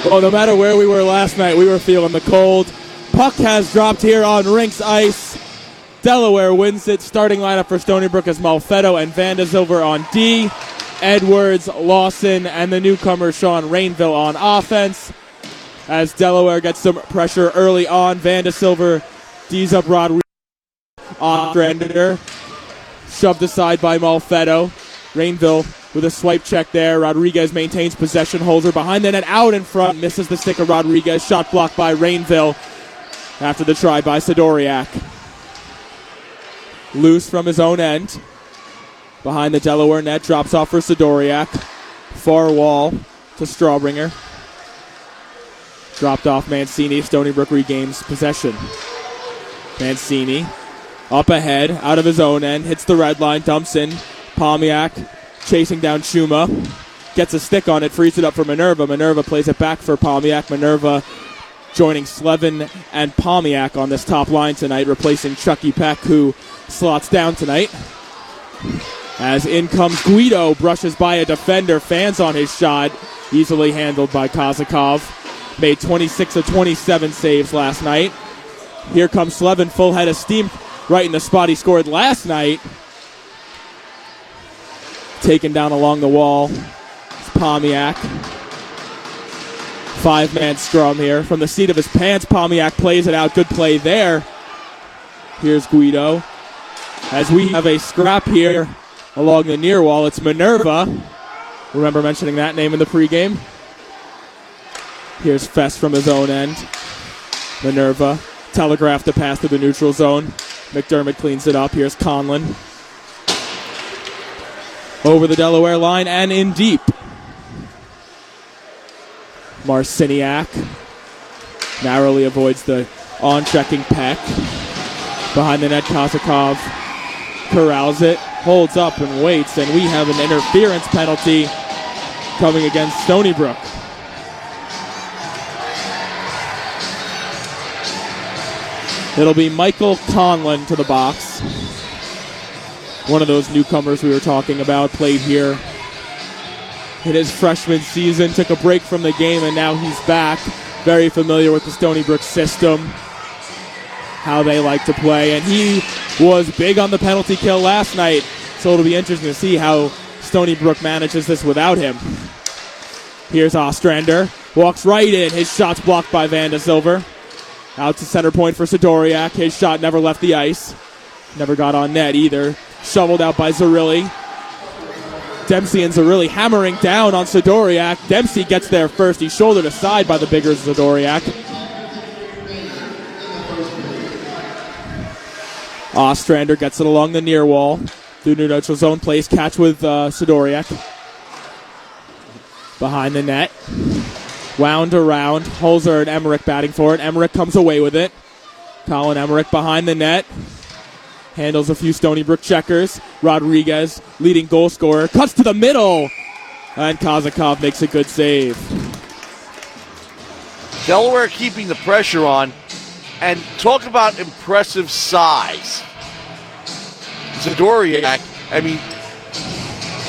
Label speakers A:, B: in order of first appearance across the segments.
A: Well, no matter where we were last night, we were feeling the cold. Puck has dropped here on RINX ice. Delaware wins it. Starting lineup for Stony Brook is Malfetto and Vandesilver on D. Edwards, Lawson, and the newcomer Sean Rainville on offense. As Delaware gets some pressure early on, Vandesilver D's up Rodriguez. Ostrander shoved aside by Malfetto. Rainville with a swipe check there. Rodriguez maintains possession, holds her behind the net, out in front, misses the stick of Rodriguez. Shot blocked by Rainville after the try by Sidoriak. Loose from his own end. Behind the Delaware net, drops off for Sidoriak. Far wall to Strawbringer. Dropped off Mancini. Stony Brook regains possession. Mancini up ahead, out of his own end, hits the red line, dumps in. Palmiak chasing down Chuma. Gets a stick on it, frees it up for Minerva. Minerva plays it back for Palmiak. Minerva joining Slevin and Palmiak on this top line tonight, replacing Chucky Peck, who slots down tonight. As in comes Guido, brushes by a defender, fans on his shot, easily handled by Kozakov. Made 26 of 27 saves last night. Here comes Slevin, full head of steam, right in the spot he scored last night. Taken down along the wall. It's Palmiak. 5-man scrum here. From the seat of his pants, Palmiak plays it out. Good play there. Here's Guido. As we have a scrap here along the near wall, it's Minerva. Remember mentioning that name in the pregame. Here's Fest from his own end. Minerva telegraphed the pass to the neutral zone. McDermott cleans it up. Here's Conlon. Over the Delaware line and in deep. Marciniak narrowly avoids the on-checking Peck. Behind the net, Kozakov corrals it, holds up and waits, and we have an interference penalty coming against Stony Brook. It'll be Michael Conlon to the box. One of those newcomers we were talking about, played here in his freshman season, took a break from the game, and now he's back. Very familiar with the Stony Brook system, how they like to play, and he was big on the penalty kill last night, so it'll be interesting to see how Stony Brook manages this without him. Here's Ostrander, walks right in, his shot's blocked by Vandesilver. Out to center point for Sidoriak, his shot never left the ice, never got on net either. Shoveled out by Zarilli. Dempsey and Zarilli hammering down on Sidoriak. Dempsey gets there first. He's shouldered aside by the bigger Sidoriak. Ostrander gets it along the near wall. Through neutral zone, plays catch with Sidoriak. Behind the net. Wound around. Holzer and Emmerich batting for it. Emmerich comes away with it. Colin Emmerich behind the net. Handles a few Stony Brook checkers. Rodriguez, leading goal scorer, cuts to the middle. And Kozakov makes a good save.
B: Delaware keeping the pressure on. And talk about impressive size. Zadoriak, I mean,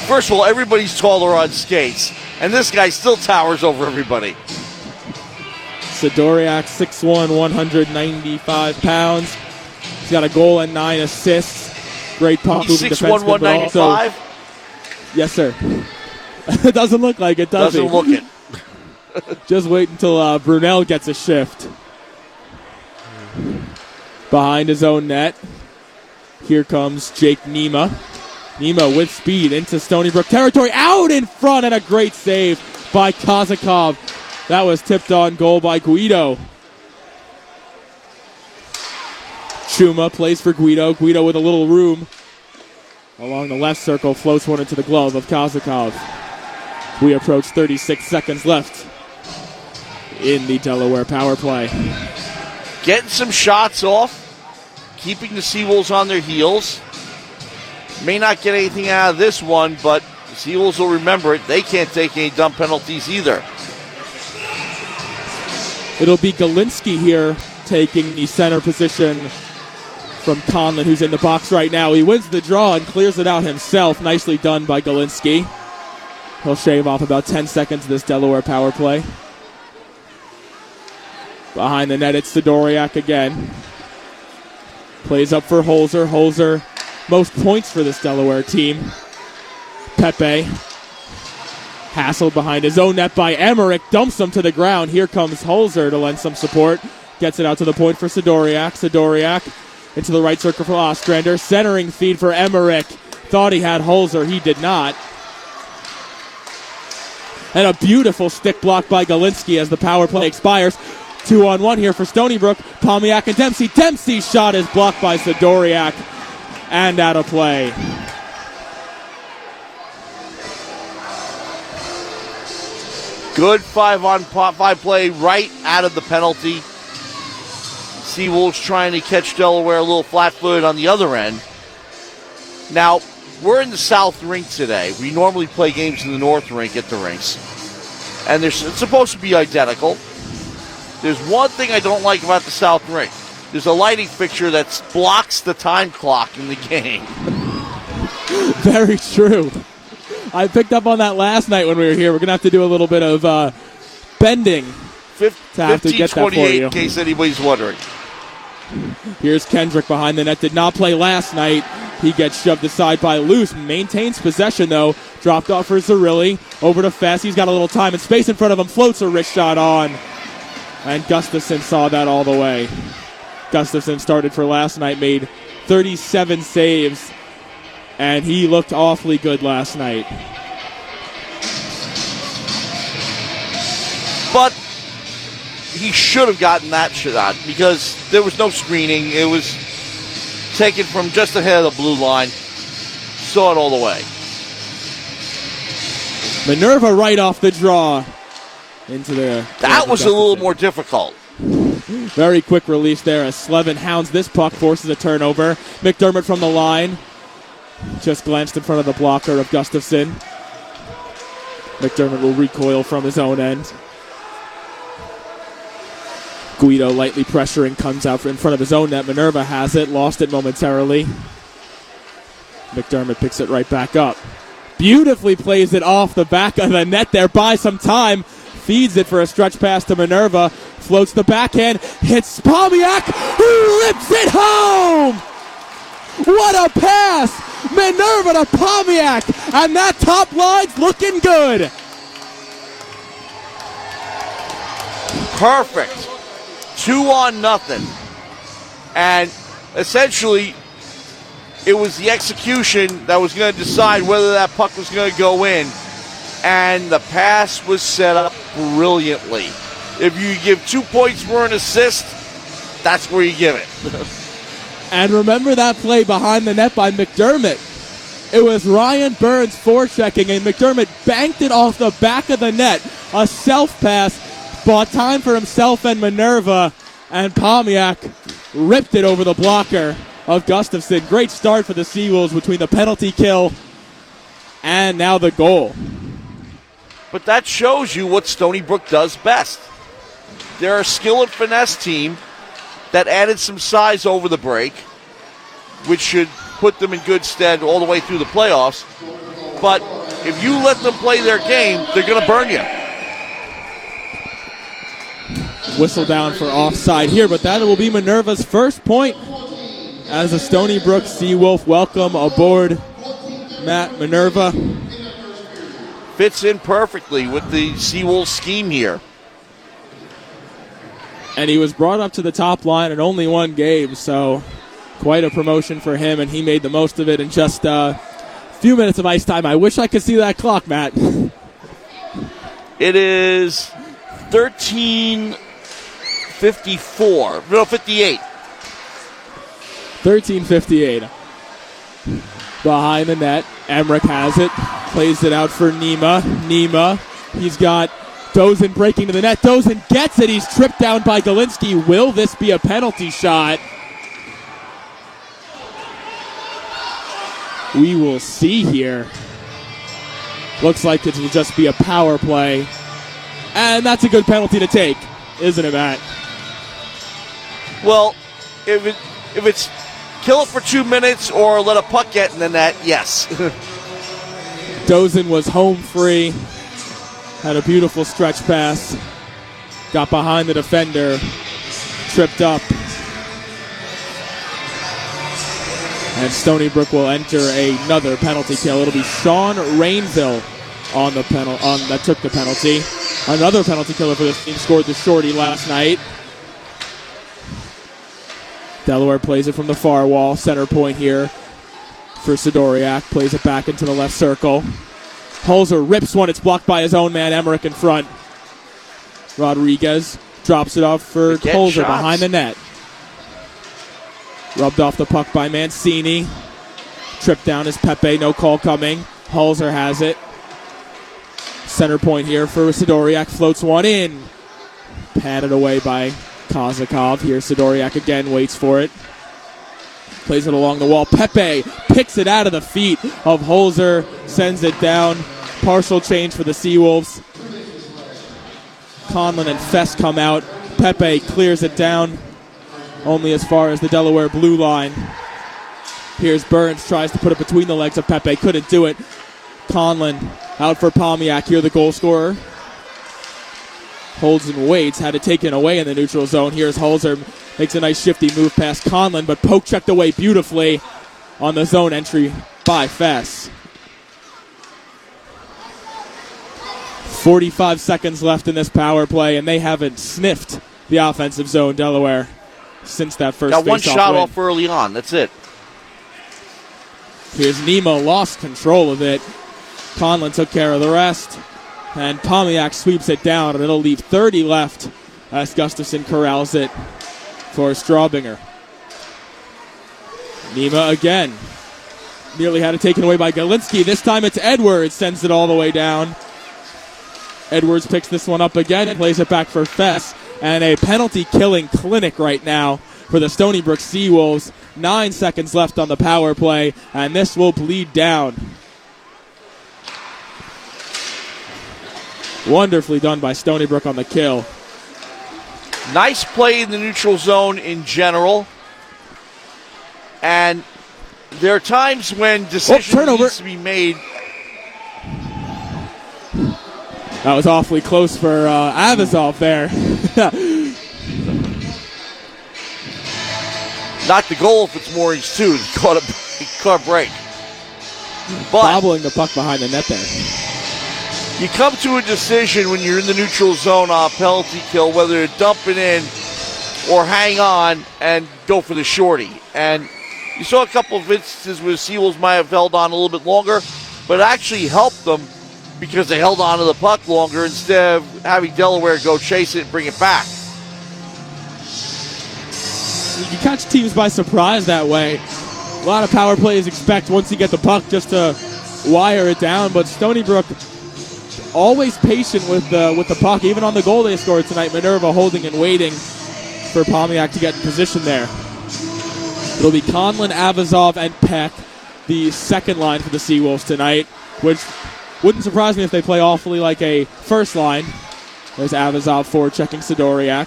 B: first of all, everybody's taller on skates. And this guy still towers over everybody.
A: Zadoriak, 6'1", 195 pounds. He's got a goal and 9 assists. Great puck moving defenseman.
B: 6'1", 195?
A: Yes, sir. It doesn't look like it, does
B: Doesn't look it.
A: Just wait until Brunel gets a shift. Behind his own net. Here comes Jake Nema. Nema with speed into Stony Brook territory. Out in front, and a great save by Kozakov. That was tipped on goal by Guido. Chuma plays for Guido. Guido with a little room along the left circle, floats one into the glove of Kozakov. We approach 36 seconds left in the Delaware power play.
B: Getting some shots off, keeping the Seawolves on their heels. May not get anything out of this one, but the Seawolves will remember it. They can't take any dumb penalties either.
A: It'll be Galinsky here taking the center position from Conlon, who's in the box right now. He wins the draw and clears it out himself. Nicely done by Galinsky. He'll shave off about 10 seconds of this Delaware power play. Behind the net, it's Sidoriak again. Plays up for Holzer. Holzer, most points for this Delaware team. Pepe, hassled behind his own net by Emmerich, dumps him to the ground. Here comes Holzer to lend some support. Gets it out to the point for Sidoriak. Sidoriak into the right circle for Ostrander. Centering feed for Emmerich. Thought he had Holzer. He did not. And a beautiful stick block by Galinsky as the power play expires. 2-on-1 here for Stony Brook. Palmiak and Dempsey. Dempsey's shot is blocked by Sidoriak and out of play.
B: Good 5-on-5 play right out of the penalty. Seawolves trying to catch Delaware a little flat-footed on the other end. Now, we're in the South Rink today. We normally play games in the North Rink at the rinks. And it's supposed to be identical. There's one thing I don't like about the South Rink. There's a lighting fixture that blocks the time clock in the game.
A: Very true. I picked up on that last night when we were here. We're going to have to do a little bit of bending to have to get that for you.
B: In case anybody's wondering.
A: Here's Kendrick behind the net. Did not play last night. He gets shoved aside by Luce. Maintains possession, though. Dropped off for Zerilli. Over to Fess. He's got a little time and space in front of him. Floats a wrist shot on. And Gustafson saw that all the way. Gustafson started for last night, made 37 saves. And he looked awfully good last night.
B: But he should have gotten that shot because there was no screening. It was taken from just ahead of the blue line. Saw it all the way.
A: Minerva right off the draw. Into the...
B: That was a little more difficult.
A: Very quick release there as Slevin hounds this puck, forces a turnover. McDermott from the line. Just glanced in front of the blocker of Gustafson. McDermott will recoil from his own end. Guido lightly pressuring, comes out in front of his own net. Minerva has it, lost it momentarily. McDermott picks it right back up. Beautifully plays it off the back of the net there, buys some time. Feeds it for a stretch pass to Minerva. Floats the backhand, hits Palmiak, who rips it home! What a pass! Minerva to Palmiak, and that top line's looking good.
B: Perfect. 2-on-0. And essentially, it was the execution that was going to decide whether that puck was going to go in. And the pass was set up brilliantly. If you give 2 points for an assist, that's where you give it.
A: And remember that play behind the net by McDermott. It was Ryan Burns forechecking, and McDermott banked it off the back of the net. A self-pass, bought time for himself and Minerva, and Palmiak ripped it over the blocker of Gustafson. Great start for the Seawolves between the penalty kill and now the goal.
B: But that shows you what Stony Brook does best. They're a skill and finesse team that added some size over the break, which should put them in good stead all the way through the playoffs. But if you let them play their game, they're going to burn you.
A: Whistle down for offside here, but that will be Minerva's first point as a Stony Brook Seawolf. Welcome aboard, Matt Minerva.
B: Fits in perfectly with the Seawolf scheme here.
A: And he was brought up to the top line in only one game, so quite a promotion for him, and he made the most of it in just a few minutes of ice time. I wish I could see that clock, Matt.
B: It is 13:54. No, 58.
A: 13:58. Behind the net, Emmerich has it. Plays it out for Nima. Nima, he's got Dozen breaking to the net. Dozen gets it. He's tripped down by Galinsky. Will this be a penalty shot? We will see here. Looks like it will just be a power play. And that's a good penalty to take, isn't it, Matt?
B: Well, if it's kill it for 2 minutes or let a puck get in the net, yes.
A: Dozen was home free. Had a beautiful stretch pass. Got behind the defender tripped up. And Stony Brook will enter another penalty kill. It'll be Sean Rainville on the that took the penalty. Another penalty killer for this team, scored the shorty last night. Delaware plays it from the far wall. Center point here for Sidoriak. Plays it back into the left circle. Holzer rips one. It's blocked by his own man, Emmerich, in front. Rodriguez drops it off for Holzer behind the net. Rubbed off the puck by Mancini. Tripped down is Pepe. No call coming. Holzer has it. Center point here for Sidoriak. Floats one in. Patted away by Kozakov. Here Sidoriak again waits for it. Plays it along the wall. Pepe picks it out of the feet of Holzer. Sends it down. Partial change for the Seawolves. Conlon and Fest come out. Pepe clears it down only as far as the Delaware blue line. Here's Burns, tries to put it between the legs of Pepe. Couldn't do it. Conlon out for Palmiak. Here the goal scorer. Holds and waits. Had it taken away in the neutral zone. Here's Holzer. Makes a nice shifty move past Conlon, but poke checked away beautifully on the zone entry by Fess. 45 seconds left in this power play, and they haven't sniffed the offensive zone, Delaware, since that first
B: got one shot
A: win.
B: off early on. That's it.
A: Here's Nemo, lost control of it. Conlon took care of the rest. And Palmiak sweeps it down, and it'll leave 30 left as Gustafson corrals it for Straubinger. Nemo again. Nearly had it taken away by Galinsky. This time it's Edwards, sends it all the way down. Edwards picks this one up again and plays it back for Fess. And a penalty-killing clinic right now for the Stony Brook Seawolves. 9 seconds left on the power play, and this will bleed down. Wonderfully done by Stony Brook on the kill.
B: Nice play in the neutral zone in general. And there are times when decisions need to be made.
A: That was awfully close for Avazov there.
B: Not the goal if it's Moorings too. He caught a break. But
A: bobbling the puck behind the net there.
B: You come to a decision when you're in the neutral zone on a penalty kill, whether to dump it in or hang on and go for the shorty. And you saw a couple of instances where the Seawolves might have held on a little bit longer, but it actually helped them because they held on to the puck longer instead of having Delaware go chase it and bring it back.
A: You catch teams by surprise that way. A lot of power plays expect once you get the puck just to wire it down, but Stony Brook always patient with the puck. Even on the goal they scored tonight, Minerva holding and waiting for Palmiak to get in position there. It'll be Conlon, Avazov, and Peck, the second line for the Seawolves tonight, which wouldn't surprise me if they play awfully like a first line. There's Avazov forward checking Sidoriak.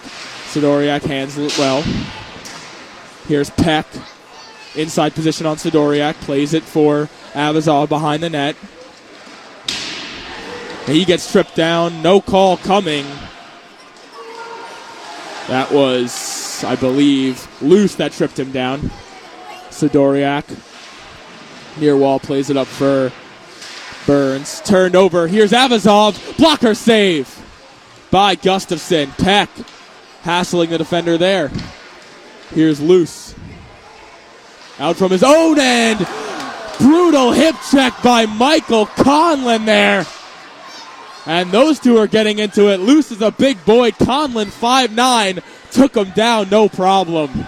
A: Sidoriak handles it well. Here's Peck, inside position on Sidoriak, plays it for Avazov behind the net. He gets tripped down. No call coming. That was, I believe, Luce that tripped him down. Sidoriak. Near wall plays it up for Burns. Turned over. Here's Avazov. Blocker save by Gustafson. Peck hassling the defender there. Here's Luce. Out from his own end. Brutal hip check by Michael Conlon there. And those two are getting into it. Luce is a big boy. Conlon, 5'9", took him down, no problem.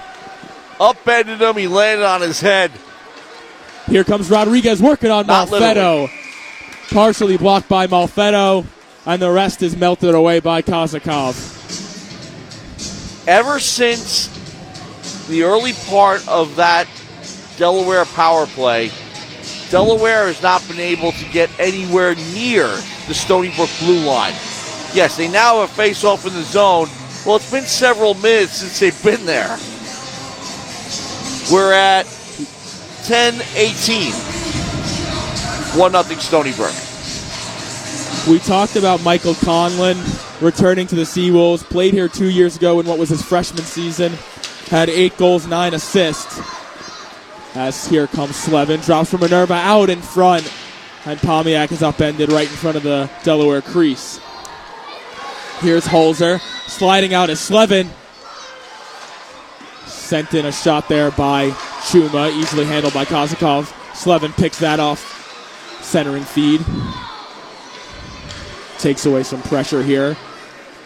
B: Upended him, he landed on his head.
A: Here comes Rodriguez working on Malfetto. Partially blocked by Malfetto, and the rest is melted away by Kozakov.
B: Ever since the early part of that Delaware power play, Delaware has not been able to get anywhere near the Stony Brook blue line. Yes, they now have a face-off in the zone. Well, it's been several minutes since they've been there. We're at 10-18. 1-0 Stony Brook.
A: We talked about Michael Conlon returning to the Seawolves. Played here 2 years ago in what was his freshman season. Had 8 goals, 9 assists. As here comes Slevin. Drops from Minerva out in front. And Palmiak is upended right in front of the Delaware crease. Here's Holzer. Sliding out is Slevin. Sent in a shot there by Chuma. Easily handled by Kozakov. Slevin picks that off. Centering feed. Takes away some pressure here.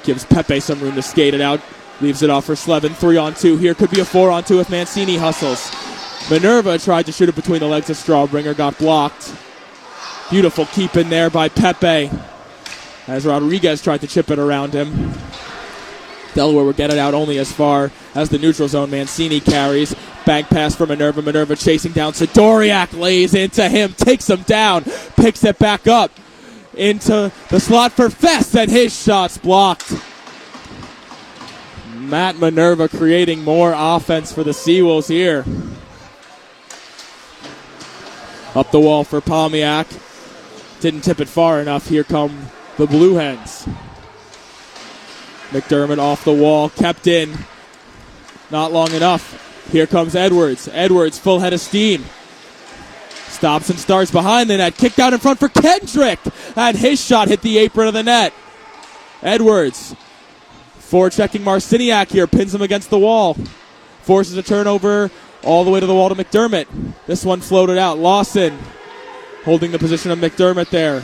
A: Gives Pepe some room to skate it out. Leaves it off for Slevin. 3-on-2 here. Could be a 4-on-2 if Mancini hustles. Minerva tried to shoot it between the legs of Strawbringer. Got blocked. Beautiful keep in there by Pepe. As Rodriguez tried to chip it around him. Delaware would get it out only as far as the neutral zone. Mancini carries. Bank pass for Minerva. Minerva chasing down Sidoriak. Lays into him. Takes him down. Picks it back up. Into the slot for Fest. And his shot's blocked. Matt Minerva creating more offense for the Seawolves here. Up the wall for Palmiak. Didn't tip it far enough. Here come the Blue Hens. McDermott off the wall. Kept in. Not long enough. Here comes Edwards. Edwards full head of steam. Stops and starts behind the net. Kicked out in front for Kendrick. And his shot hit the apron of the net. Edwards. Forechecking Marciniak here. Pins him against the wall. Forces a turnover all the way to the wall to McDermott. This one floated out. Lawson holding the position of McDermott there.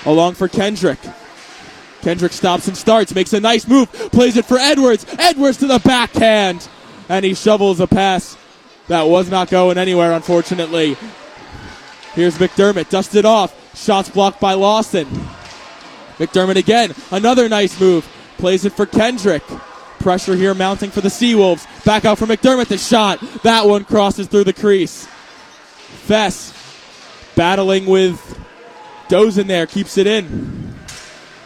A: Along for Kendrick. Kendrick stops and starts. Makes a nice move. Plays it for Edwards. Edwards to the backhand. And he shovels a pass that was not going anywhere, unfortunately. Here's McDermott. Dusted off. Shots blocked by Lawson. McDermott again. Another nice move. Plays it for Kendrick. Pressure here mounting for the Seawolves. Back out for McDermott. The shot. That one crosses through the crease. Fess battling with Dozen there. Keeps it in.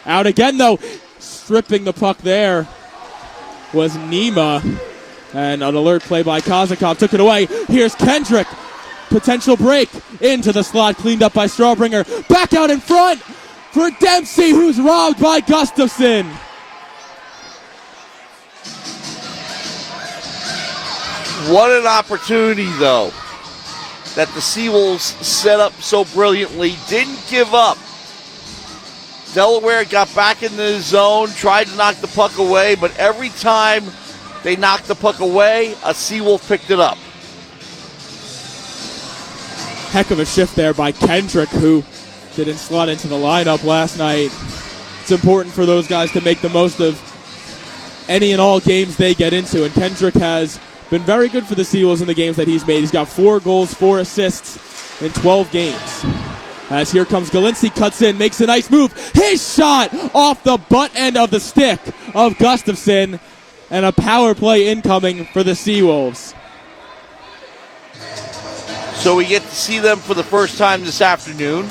A: Out again, though. Stripping the puck there was Nima. And an alert play by Kozakov. Took it away. Here's Kendrick. Potential break. Into the slot. Cleaned up by Strawbringer. Back out in front for Dempsey, who's robbed by Gustafson.
B: What an opportunity, though, that the Seawolves set up so brilliantly. Didn't give up. Delaware got back in the zone, tried to knock the puck away, but every time they knocked the puck away, a Seawolf picked it up.
A: Heck of a shift there by Kendrick, who didn't slot into the lineup last night. It's important for those guys to make the most of any and all games they get into, and Kendrick has been very good for the Seawolves in the games that he's made. He's got 4 goals, 4 assists in 12 games. As here comes Galinsky, cuts in, makes a nice move. His shot off the butt end of the stick of Gustafson, and a power play incoming for the Seawolves.
B: So we get to see them for the first time this afternoon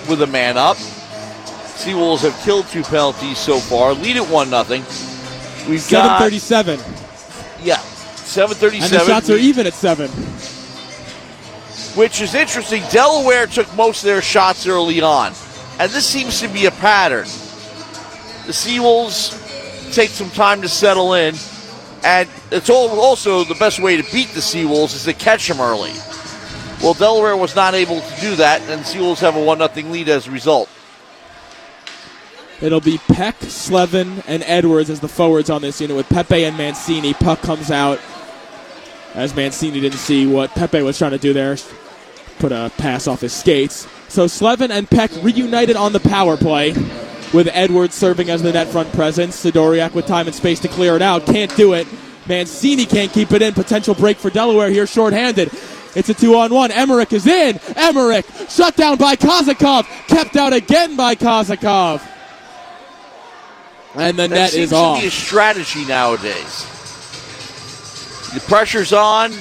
B: with a man up. Seawolves have killed 2 penalties so far. Lead it 1-0. We've
A: 7:37.
B: Yeah, 7:37.
A: And the shots are even at 7.
B: Which is interesting. Delaware took most of their shots early on. And this seems to be a pattern. The Seawolves take some time to settle in. And it's also the best way to beat the Seawolves is to catch them early. Well, Delaware was not able to do that, and the Seawolves have a 1-0 lead as a result.
A: It'll be Peck, Slevin, and Edwards as the forwards on this unit with Pepe and Mancini. Puck comes out as Mancini didn't see what Pepe was trying to do there. Put a pass off his skates. So Slevin and Peck reunited on the power play with Edwards serving as the net front presence. Sidoriak with time and space to clear it out. Can't do it. Mancini can't keep it in. Potential break for Delaware here shorthanded. It's a 2-on-1. Emmerich is in. Emmerich shut down by Kozakov. Kept out again by Kozakov. And the net is off.
B: That seems to be a strategy nowadays. The pressure's on.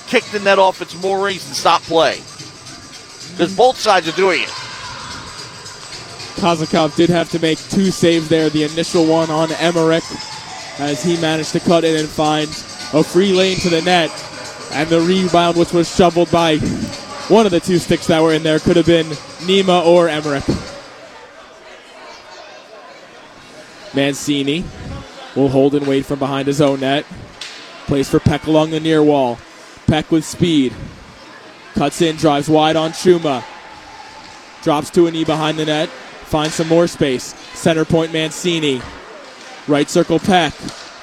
B: Kick the net off its moorings and stop play. Because both sides are doing it.
A: Kozakov did have to make 2 saves there. The initial one on Emmerich as he managed to cut in and find a free lane to the net. And the rebound, which was shoveled by one of the 2 sticks that were in there, could have been Nima or Emmerich. Mancini will hold and wait from behind his own net. Plays for Peck along the near wall. Peck with speed. Cuts in, drives wide on Chuma. Drops to a knee behind the net. Finds some more space. Center point Mancini. Right circle Peck.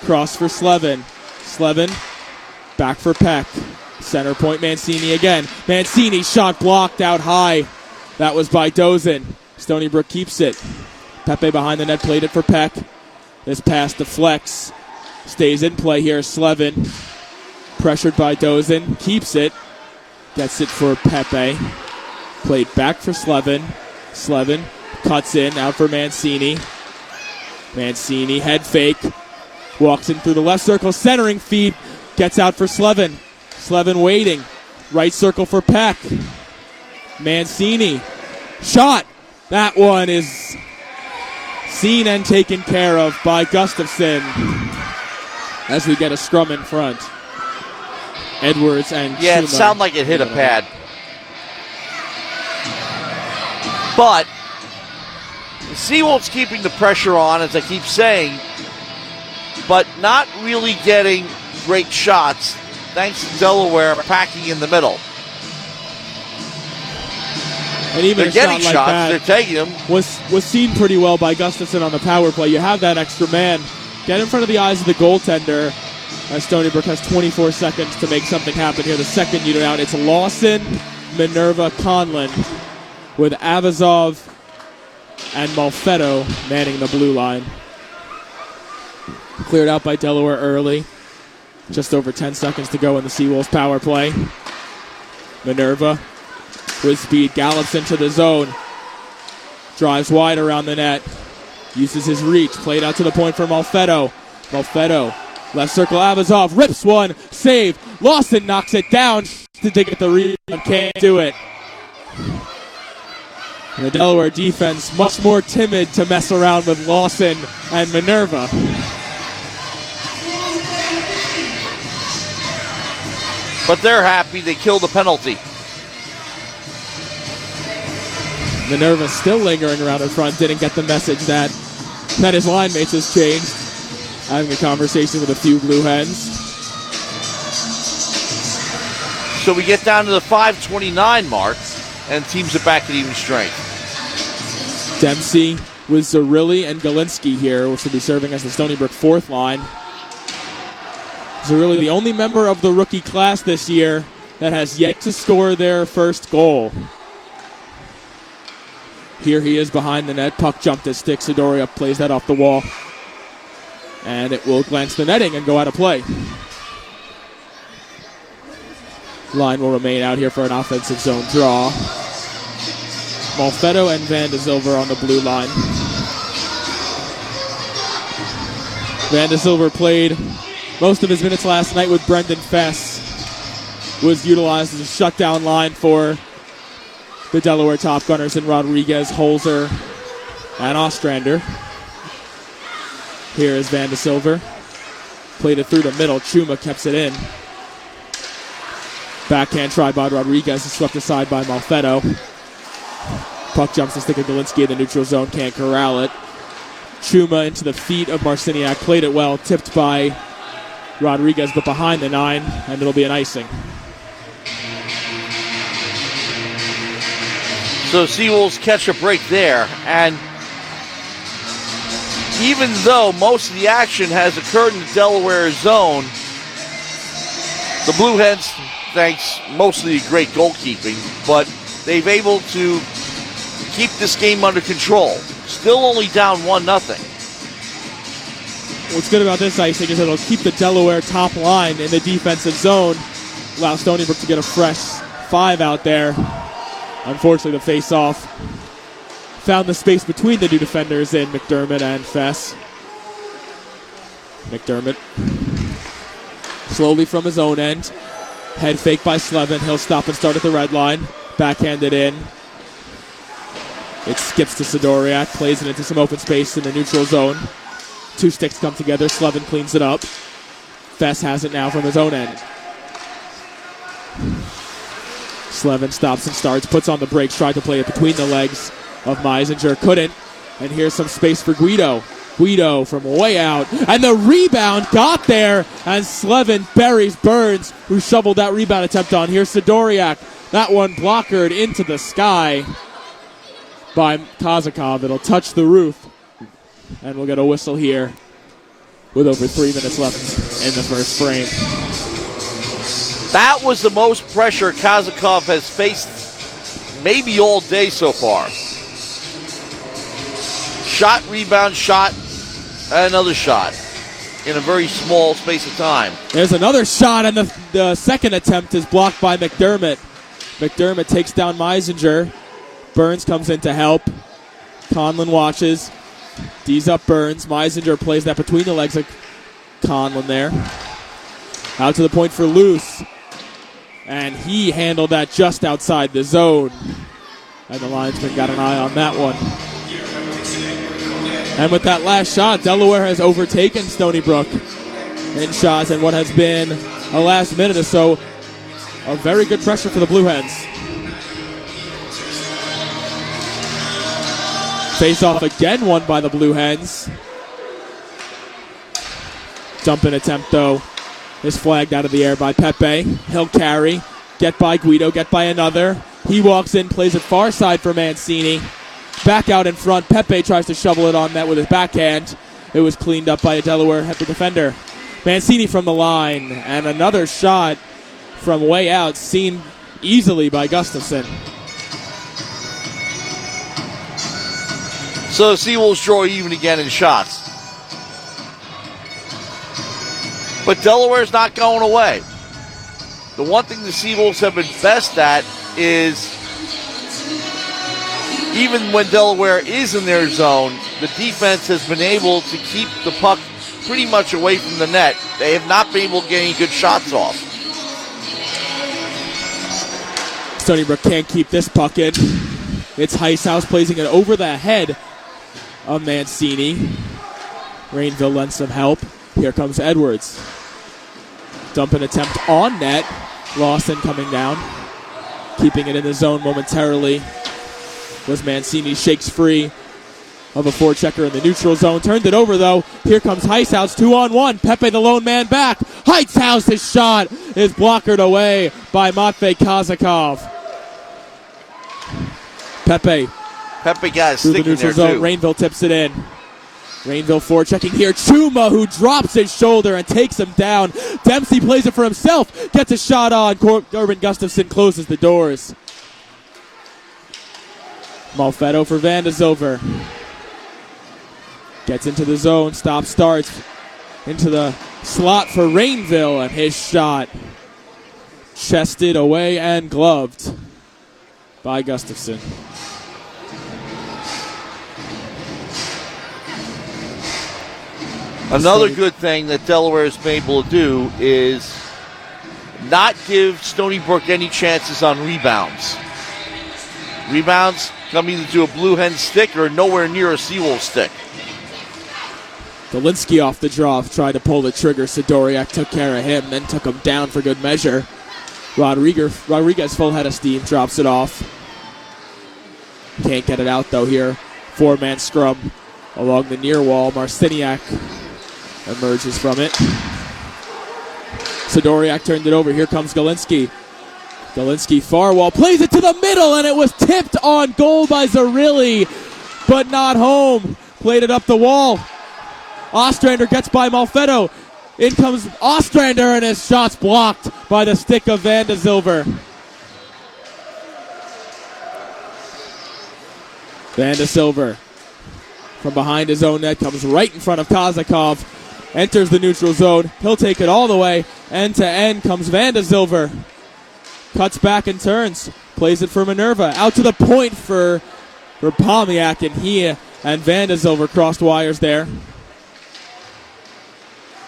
A: Cross for Slevin. Slevin back for Peck. Center point Mancini again. Mancini shot blocked out high. That was by Dozen. Stony Brook keeps it. Pepe behind the net played it for Peck. This pass deflects. Stays in play here. Slevin pressured by Dozen. Keeps it. Gets it for Pepe. Played back for Slevin. Slevin cuts in. Out for Mancini. Mancini head fake. Walks in through the left circle. Centering feed. Gets out for Slevin. Slevin waiting. Right circle for Peck. Mancini. Shot. That one is seen and taken care of by Gustafson as we get a scrum in front. Edwards and
B: Yeah,
A: Chuma.
B: It sounded like it hit a pad. But the Seawolves keeping the pressure on, as I keep saying, but not really getting great shots, thanks to Delaware packing in the middle.
A: And even
B: they're getting
A: shot like
B: shots,
A: that
B: they're taking them.
A: was seen pretty well by Gustafson on the power play. You have that extra man. Get in front of the eyes of the goaltender. As Stony Brook has 24 seconds to make something happen here. The second unit out, it's Lawson, Minerva, Conlon, with Avazov and Malfetto manning the blue line. Cleared out by Delaware early. Just over 10 seconds to go in the Seawolves power play. Minerva with speed gallops into the zone. Drives wide around the net. Uses his reach. Played out to the point for Malfetto. Malfetto. Left circle Avazov. Rips one. Save. Lawson knocks it down to get the rebound. Can't do it. And the Delaware defense much more timid to mess around with Lawson and Minerva.
B: But they're happy they killed the penalty.
A: Minerva still lingering around in front. Didn't get the message that his line mates has changed. Having a conversation with a few Blue Hens.
B: So we get down to the 5:29 mark, and teams are back at even strength.
A: Dempsey with Zarilli and Galinsky here, which will be serving as the Stony Brook fourth line. Zarilli, the only member of the rookie class this year that has yet to score their first goal. Here he is behind the net. Puck jumped his stick. Sidoria plays that off the wall. And it will glance the netting and go out of play. Line will remain out here for an offensive zone draw. Malfetto and Van de Silver on the blue line. Van de Silver played most of his minutes last night with Brendan Fess. Was utilized as a shutdown line for the Delaware Top Gunners in Rodriguez, Holzer, and Ostrander. Here is Van de Silver. Played it through the middle. Chuma keeps it in. Backhand try by Rodriguez is swept aside by Malfetto. Puck jumps the stick of Galinsky in the neutral zone. Can't corral it. Chuma into the feet of Marciniak. Played it well. Tipped by Rodriguez, but behind the 9, and it'll be an icing.
B: So Seawolves catch a break there, and even though most of the action has occurred in the Delaware zone, the Blue Hens, thanks mostly to great goalkeeping, but they've able to keep this game under control. Still only down 1-0.
A: What's good about this icing is it'll keep the Delaware top line in the defensive zone, allow Stony Brook to get a fresh 5 out there. Unfortunately, the face-off found the space between the two defenders in McDermott and Fess. McDermott slowly from his own end. Head fake by Slevin. He'll stop and start at the red line. Backhanded in. It skips to Sidoriak. Plays it into some open space in the neutral zone. 2 sticks come together. Slevin cleans it up. Fess has it now from his own end. Slevin stops and starts. Puts on the brakes. Tried to play it between the legs of Meisinger. Couldn't. And here's some space for Guido. Guido from way out. And the rebound got there. And Slevin buries Burns, who shoveled that rebound attempt on. Here's Sidoriak. That one blockered into the sky by Kazakov. It'll touch the roof. And we'll get a whistle here with over 3 minutes left in the first frame.
B: That was the most pressure Kazakov has faced maybe all day so far. Shot, rebound, shot, and another shot in a very small space of time.
A: There's another shot, and the second attempt is blocked by McDermott. McDermott takes down Meisinger. Burns comes in to help. Conlon watches. D's up Burns. Meisinger plays that between the legs of Conlon there. Out to the point for Luce. And he handled that just outside the zone. And the linesman got an eye on that one. And with that last shot, Delaware has overtaken Stony Brook in shots and what has been a last minute or so of very good pressure for the Blue Hens. Face off again won by the Blue Hens. Dump in attempt though is flagged out of the air by Pepe. He'll carry, get by Guido, get by another. He walks in, plays it far side for Mancini. Back out in front, Pepe tries to shovel it on net with his backhand. It was cleaned up by a Delaware heavy defender. Mancini from the line, and another shot from way out, seen easily by Gustafson.
B: So the Seawolves draw even again in shots. But Delaware's not going away. The one thing the Seawolves have been best at is, even when Delaware is in their zone, the defense has been able to keep the puck pretty much away from the net. They have not been able to get any good shots off.
A: Stony Brook can't keep this puck in. It's Heishaus placing it over the head of Mancini. Rainville lends some help. Here comes Edwards. Dump an attempt on net. Lawson coming down. Keeping it in the zone momentarily was Mancini. Shakes free of a forechecker in the neutral zone. Turned it over though. Here comes Heishaus 2-on-1. Pepe the lone man back. Heishaus' shot is blockered away by Matvey Kazakov. Pepe
B: got a
A: through the
B: stick in
A: neutral
B: there
A: zone.
B: too.
A: Rainville tips it in. Rainville forechecking here. Chuma, who drops his shoulder and takes him down. Dempsey plays it for himself. Gets a shot on. Corbin Gustafson closes the doors. Malfetto for Vandazilver. Gets into the zone. Stop starts. Into the slot for Rainville. And his shot chested away and gloved by Gustafson.
B: Another good thing that Delaware has been able to do is not give Stony Brook any chances on rebounds. Rebounds come either to a Blue Hen stick or nowhere near a Seawolf stick.
A: Dolinsky off the draw, tried to pull the trigger. Sidoriak took care of him, then took him down for good measure. Rodriguez full head of steam, drops it off. Can't get it out though here. 4-man scrum along the near wall. Marciniak emerges from it. Sidoriak turned it over. Here comes Galinsky. Galinsky far wall, plays it to the middle, and it was tipped on goal by Zarilli, but not home. Played it up the wall. Ostrander gets by Malfetto. In comes Ostrander, and his shot's blocked by the stick of Vandazilver. Vandazilver from behind his own net comes right in front of Kazakov. Enters the neutral zone. He'll take it all the way. End to end comes Vandazilver. Cuts back and turns. Plays it for Minerva. Out to the point for Pomiak, and he and Vandazilver crossed wires there.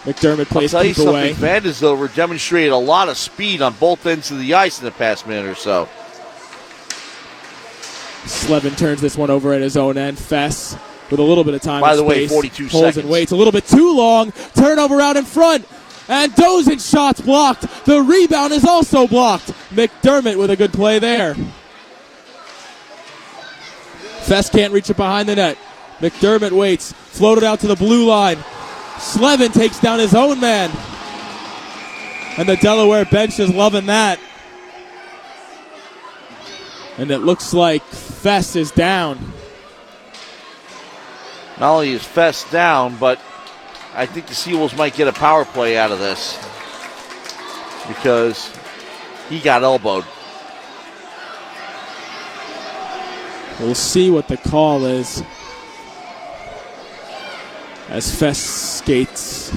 A: McDermott plays keep away.
B: Vandazilver demonstrated a lot of speed on both ends of the ice in the past minute or so.
A: Slevin turns this one over at his own end. Fess with a little bit of time.
B: By the
A: way,
B: 42
A: holds
B: seconds.
A: And waits a little bit too long. Turnover out in front. And Dozen's shot's blocked. The rebound is also blocked. McDermott with a good play there. Fess can't reach it behind the net. McDermott waits, floated out to the blue line. Slevin takes down his own man. And the Delaware bench is loving that. And it looks like Fest is down.
B: Not only is Fest down, but I think the Seawolves might get a power play out of this because he got elbowed.
A: We'll see what the call is as Fest skates,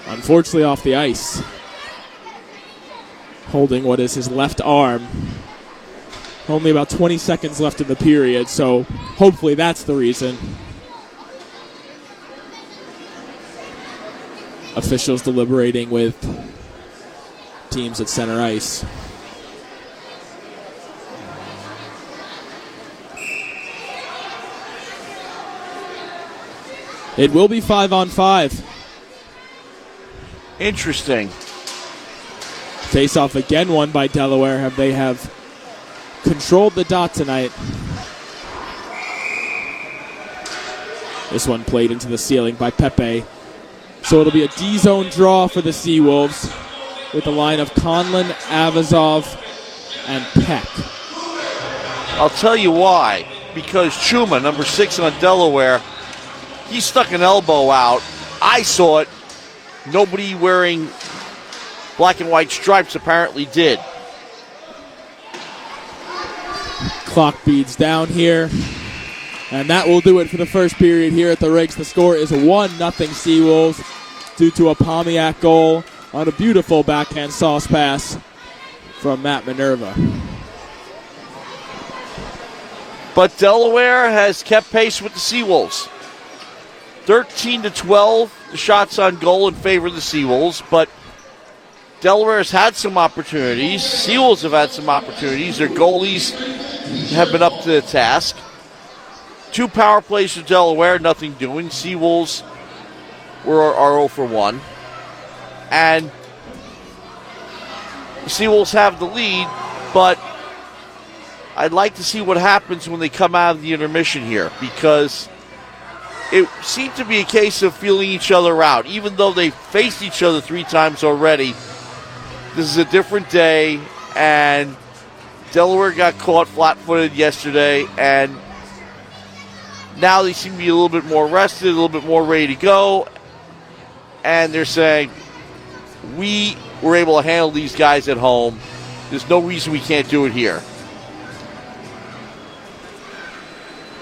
A: unfortunately, off the ice, holding what is his left arm. Only about 20 seconds left in the period, so hopefully that's the reason. Officials deliberating with teams at center ice. It will be 5-on-5.
B: Interesting.
A: Face-off again won by Delaware. They have controlled the dot tonight. This one played into the ceiling by Pepe. So it'll be a D-zone draw for the Seawolves with the line of Conlon, Avazov, and Peck.
B: I'll tell you why. Because Chuma, number 6 on Delaware, he stuck an elbow out. I saw it. Nobody wearing black and white stripes apparently did.
A: Clock beads down here. And that will do it for the first period here at the RINX. The score is 1-0 Seawolves due to a Pomiak goal on a beautiful backhand sauce pass from Matt Minerva.
B: But Delaware has kept pace with the Seawolves. 13-12, the shots on goal in favor of the Seawolves, but Delaware has had some opportunities. Seawolves have had some opportunities. Their goalies have been up to the task. 2 power plays for Delaware, nothing doing. Seawolves are 0 for 1. And the Seawolves have the lead, but I'd like to see what happens when they come out of the intermission here, because it seemed to be a case of feeling each other out. Even though they faced each other 3 times already, this is a different day, and Delaware got caught flat-footed yesterday, and now they seem to be a little bit more rested, a little bit more ready to go, and they're saying, we were able to handle these guys at home. There's no reason we can't do it here.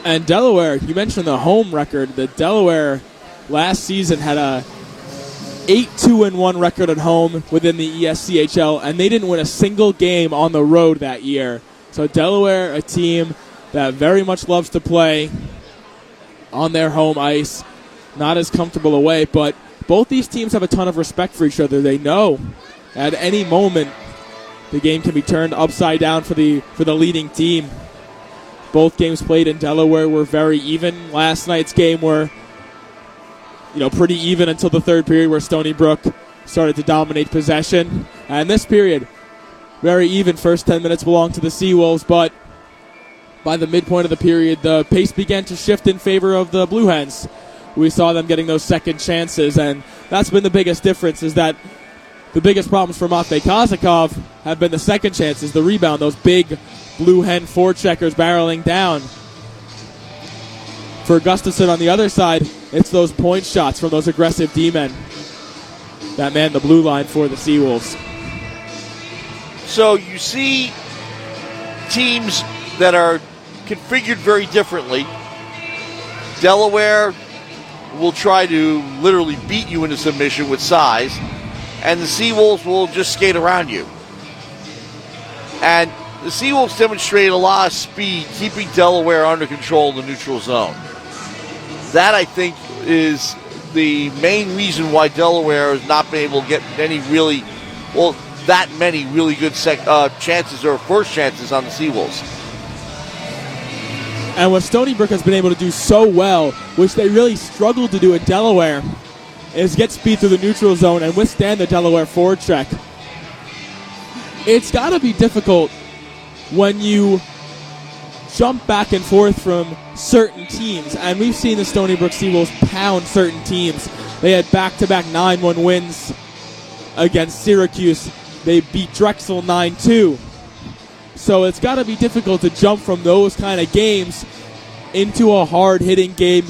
A: And Delaware, you mentioned the home record. The Delaware last season had a 8-2-1 record at home within the ESCHL, and they didn't win a single game on the road that year. So Delaware, a team that very much loves to play on their home ice, not as comfortable away, but both these teams have a ton of respect for each other. They know at any moment the game can be turned upside down for the leading team. Both games played in Delaware were very even. Last night's game were, pretty even until the third period, where Stony Brook started to dominate possession. And this period, very even. First 10 minutes belonged to the Seawolves, but by the midpoint of the period, the pace began to shift in favor of the Blue Hens. We saw them getting those second chances, and that's been the biggest difference, is that the biggest problems for Matvei Kazakov have been the second chances, the rebound, those big Blue Hen forecheckers barreling down. For Gustafson on the other side, it's those point shots from those aggressive D-men that man the blue line for the Seawolves.
B: So you see teams that are configured very differently. Delaware will try to literally beat you into submission with size, and the Seawolves will just skate around you. And the Seawolves demonstrated a lot of speed, keeping Delaware under control in the neutral zone. That, I think, is the main reason why Delaware has not been able to get that many really good chances or first chances on the Seawolves.
A: And what Stony Brook has been able to do so well, which they really struggled to do in Delaware, is get speed through the neutral zone and withstand the Delaware forecheck. It's got to be difficult when you jump back and forth from certain teams. And we've seen the Stony Brook Seawolves pound certain teams. They had back-to-back 9-1 wins against Syracuse. They beat Drexel 9-2. So it's got to be difficult to jump from those kind of games into a hard-hitting game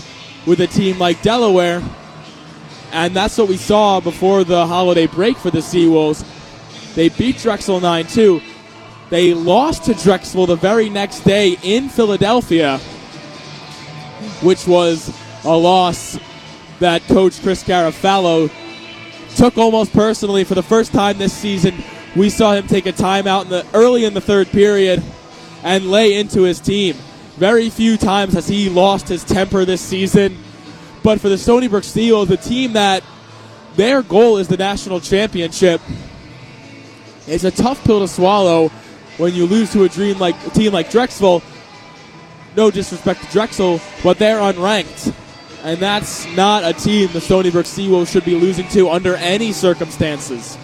A: with a team like Delaware. And that's what we saw before the holiday break for the Seawolves. They beat Drexel 9-2. They lost to Drexel the very next day in Philadelphia, which was a loss that Coach Chris Garofalo took almost personally. For the first time this season, we saw him take a timeout early in the third period and lay into his team. Very few times has he lost his temper this season. But for the Stony Brook Seawolves, the team that their goal is the national championship, it's a tough pill to swallow when you lose to a team like Drexel. No disrespect to Drexel, but they're unranked. And that's not a team the Stony Brook Seawolves should be losing to under any circumstances.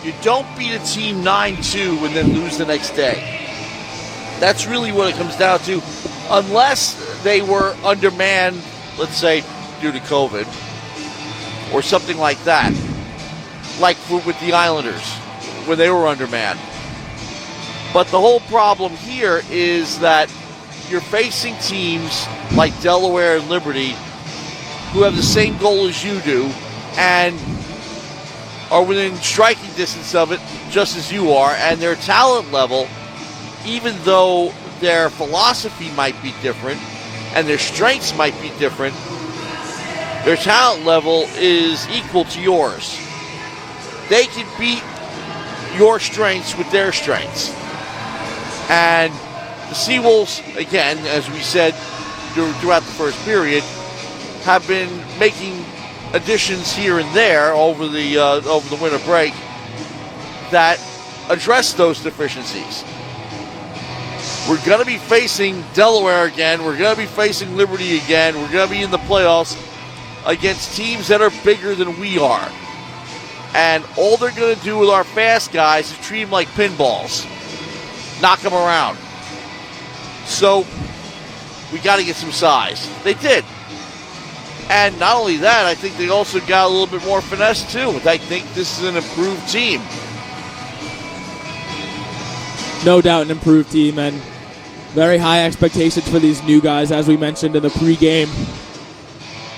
B: You don't beat a team 9-2 and then lose the next day. That's really what it comes down to. Unless they were undermanned, let's say, due to COVID, or something like that. Like with the Islanders, when they were undermanned. But the whole problem here is that you're facing teams like Delaware and Liberty who have the same goal as you do and are within striking distance of it just as you are, and their talent level, even though their philosophy might be different and their strengths might be different, their talent level is equal to yours. They can beat your strengths with their strengths. And the Seawolves, again, as we said throughout the first period, have been making additions here and there over the winter break that address those deficiencies. We're going to be facing Delaware again. We're going to be facing Liberty again. We're going to be in the playoffs against teams that are bigger than we are. And all they're going to do with our fast guys is treat them like pinballs. Knock them around. So we got to get some size. They did. And not only that, I think they also got a little bit more finesse too. I think this is an improved team.
A: No doubt an improved team, and very high expectations for these new guys, as we mentioned in the pregame.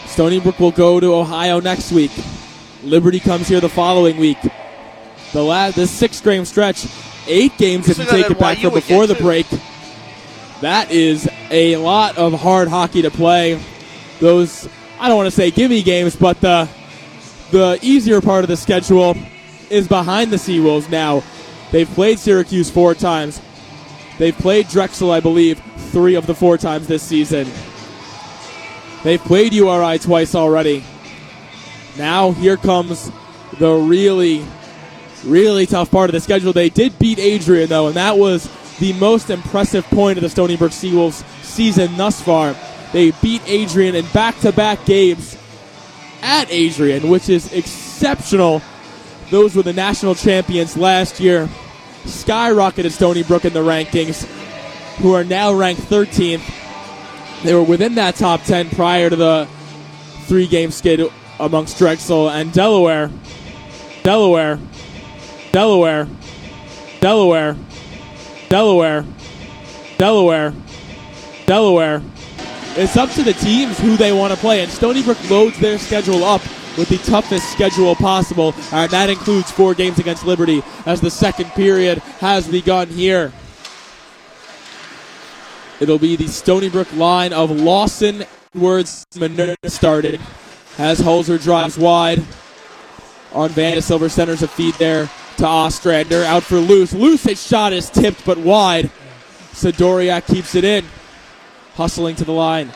A: Stony Brook will go to Ohio next week. Liberty comes here the following week. This 6-game stretch, 8 games if you take it back from before the break. That is a lot of hard hockey to play. Those, I don't want to say gimme games, but the easier part of the schedule is behind the Seawolves now. They've played Syracuse 4 times. They've played Drexel, I believe, 3 of the 4 times this season. They've played URI twice already. Now here comes the really, really tough part of the schedule. They did beat Adrian, though, and that was the most impressive point of the Stony Brook Seawolves season thus far. They beat Adrian in back-to-back games at Adrian, which is exceptional. Those were the national champions last year. Skyrocketed Stony Brook in the rankings, who are now ranked 13th. They were within that top 10 prior to the 3-game skid amongst Drexel and Delaware. Delaware. It's up to the teams who they want to play, and Stony Brook loads their schedule up with the toughest schedule possible, and that includes 4 games against Liberty as the second period has begun here. It'll be the Stony Brook line of Lawson, Edwards, Manur started as Holzer drives wide on Van de Silver, centers a feed there to Ostrander, out for Luce. Luce, his shot is tipped but wide. Sidoriak keeps it in, hustling to the line.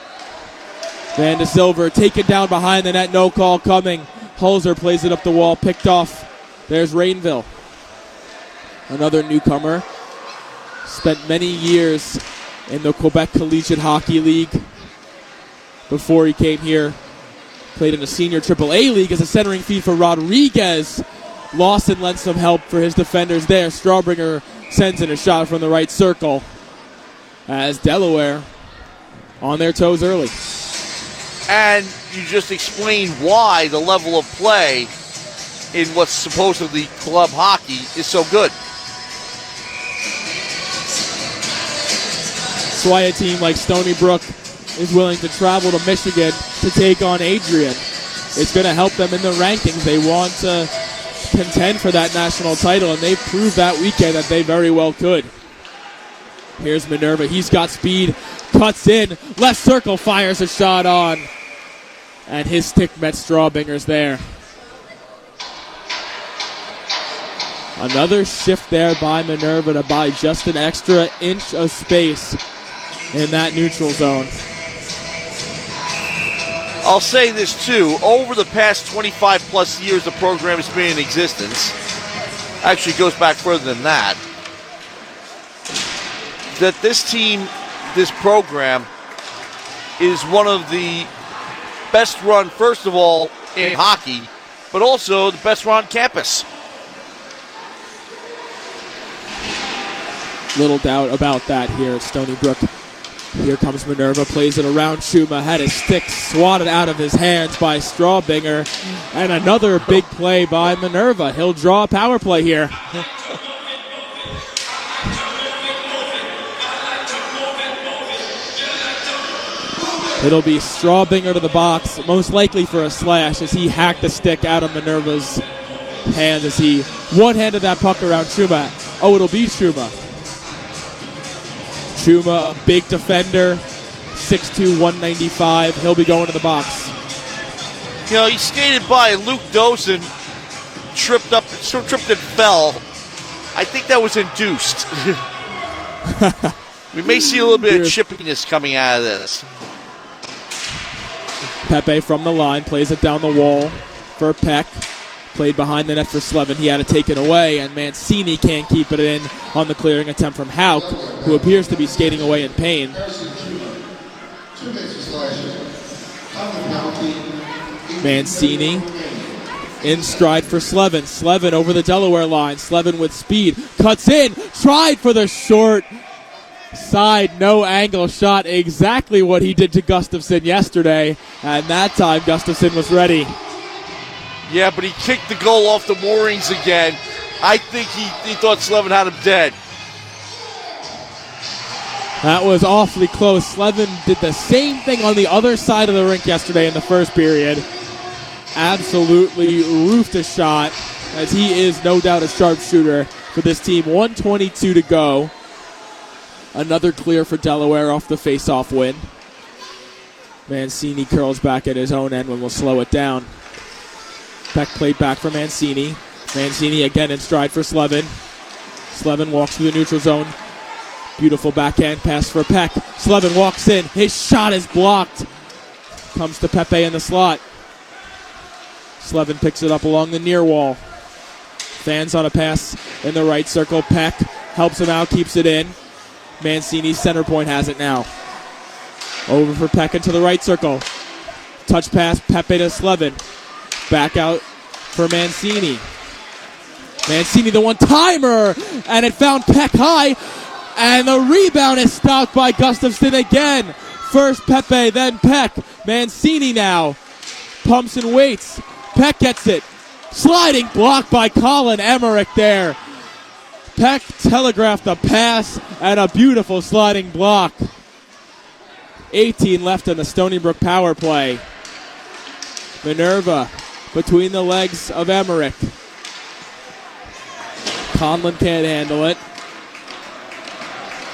A: Van de Silver taken down behind the net, no call coming. Holzer plays it up the wall, picked off. There's Rainville. Another newcomer. Spent many years in the Quebec Collegiate Hockey League before he came here. Played in the Senior AAA League as a centering feed for Rodriguez. Lawson lends some help for his defenders there. Strawbringer sends in a shot from the right circle. as Delaware on their toes early.
B: And you just explained why the level of play in what's supposedly club hockey is so good.
A: That's why a team like Stony Brook is willing to travel to Michigan to take on Adrian. It's going to help them in the rankings. They want to contend for that national title, and they proved that weekend that they very well could. Here's Minerva. He's got speed. Cuts in. Left circle. Fires a shot on. And his stick met Strawbinger's there. Another shift there by Minerva to buy just an extra inch of space in that neutral zone.
B: I'll say this too. Over the past 25 plus years the program has been in existence, actually goes back further than that, that this team, this program, is one of the best run, first of all, in hockey, but also the best run on campus.
A: Little doubt about that here at Stony Brook. Here comes Minerva, plays it around Schuma, had his stick swatted out of his hands by Strawbinger, and another big play by Minerva. He'll draw a power play here. It'll be Strawbinger to the box, most likely for a slash, as he hacked the stick out of Minerva's hands as he one-handed that puck around Schuma. Oh, it'll be Schuma. Schuma, a big defender, 6'2", 195. He'll be going to the box.
B: You know, he skated by Luke Dosen, tripped and fell. I think that was induced. We may see a little bit of chippiness coming out of this.
A: Pepe from the line plays it down the wall for Peck. Played behind the net for Slevin. He had it taken away, and Mancini can't keep it in on the clearing attempt from Hauck, who appears to be skating away in pain. Mancini in stride for Slevin. Slevin over the Delaware line. Slevin with speed. Cuts in. Tried for the short side, no angle shot. Exactly what he did to Gustafson yesterday. And that time, Gustafson was ready.
B: Yeah, but he kicked the goal off the moorings again. I think he thought Slevin had him dead.
A: That was awfully close. Slevin did the same thing on the other side of the rink yesterday in the first period. Absolutely roofed a shot, as he is no doubt a sharpshooter for this team. 1:22 to go. Another clear for Delaware off the face-off win. Mancini curls back at his own end when we'll slow it down. Peck played back for Mancini. Mancini again in stride for Slevin. Slevin walks through the neutral zone. Beautiful backhand pass for Peck. Slevin walks in. His shot is blocked. Comes to Pepe in the slot. Slevin picks it up along the near wall. Fans on a pass in the right circle. Peck helps him out, keeps it in. Mancini's center point has it now. Over for Peck into the right circle. Touch pass, Pepe to Slevin. Back out for Mancini. Mancini the one-timer, and it found Peck high, and the rebound is stopped by Gustafson again. First Pepe, then Peck. Mancini now pumps and waits. Peck gets it. Sliding block by Colin Emmerich there. Peck telegraphed a pass and a beautiful sliding block. 18 left in the Stony Brook power play. Minerva between the legs of Emmerich. Conlon can't handle it.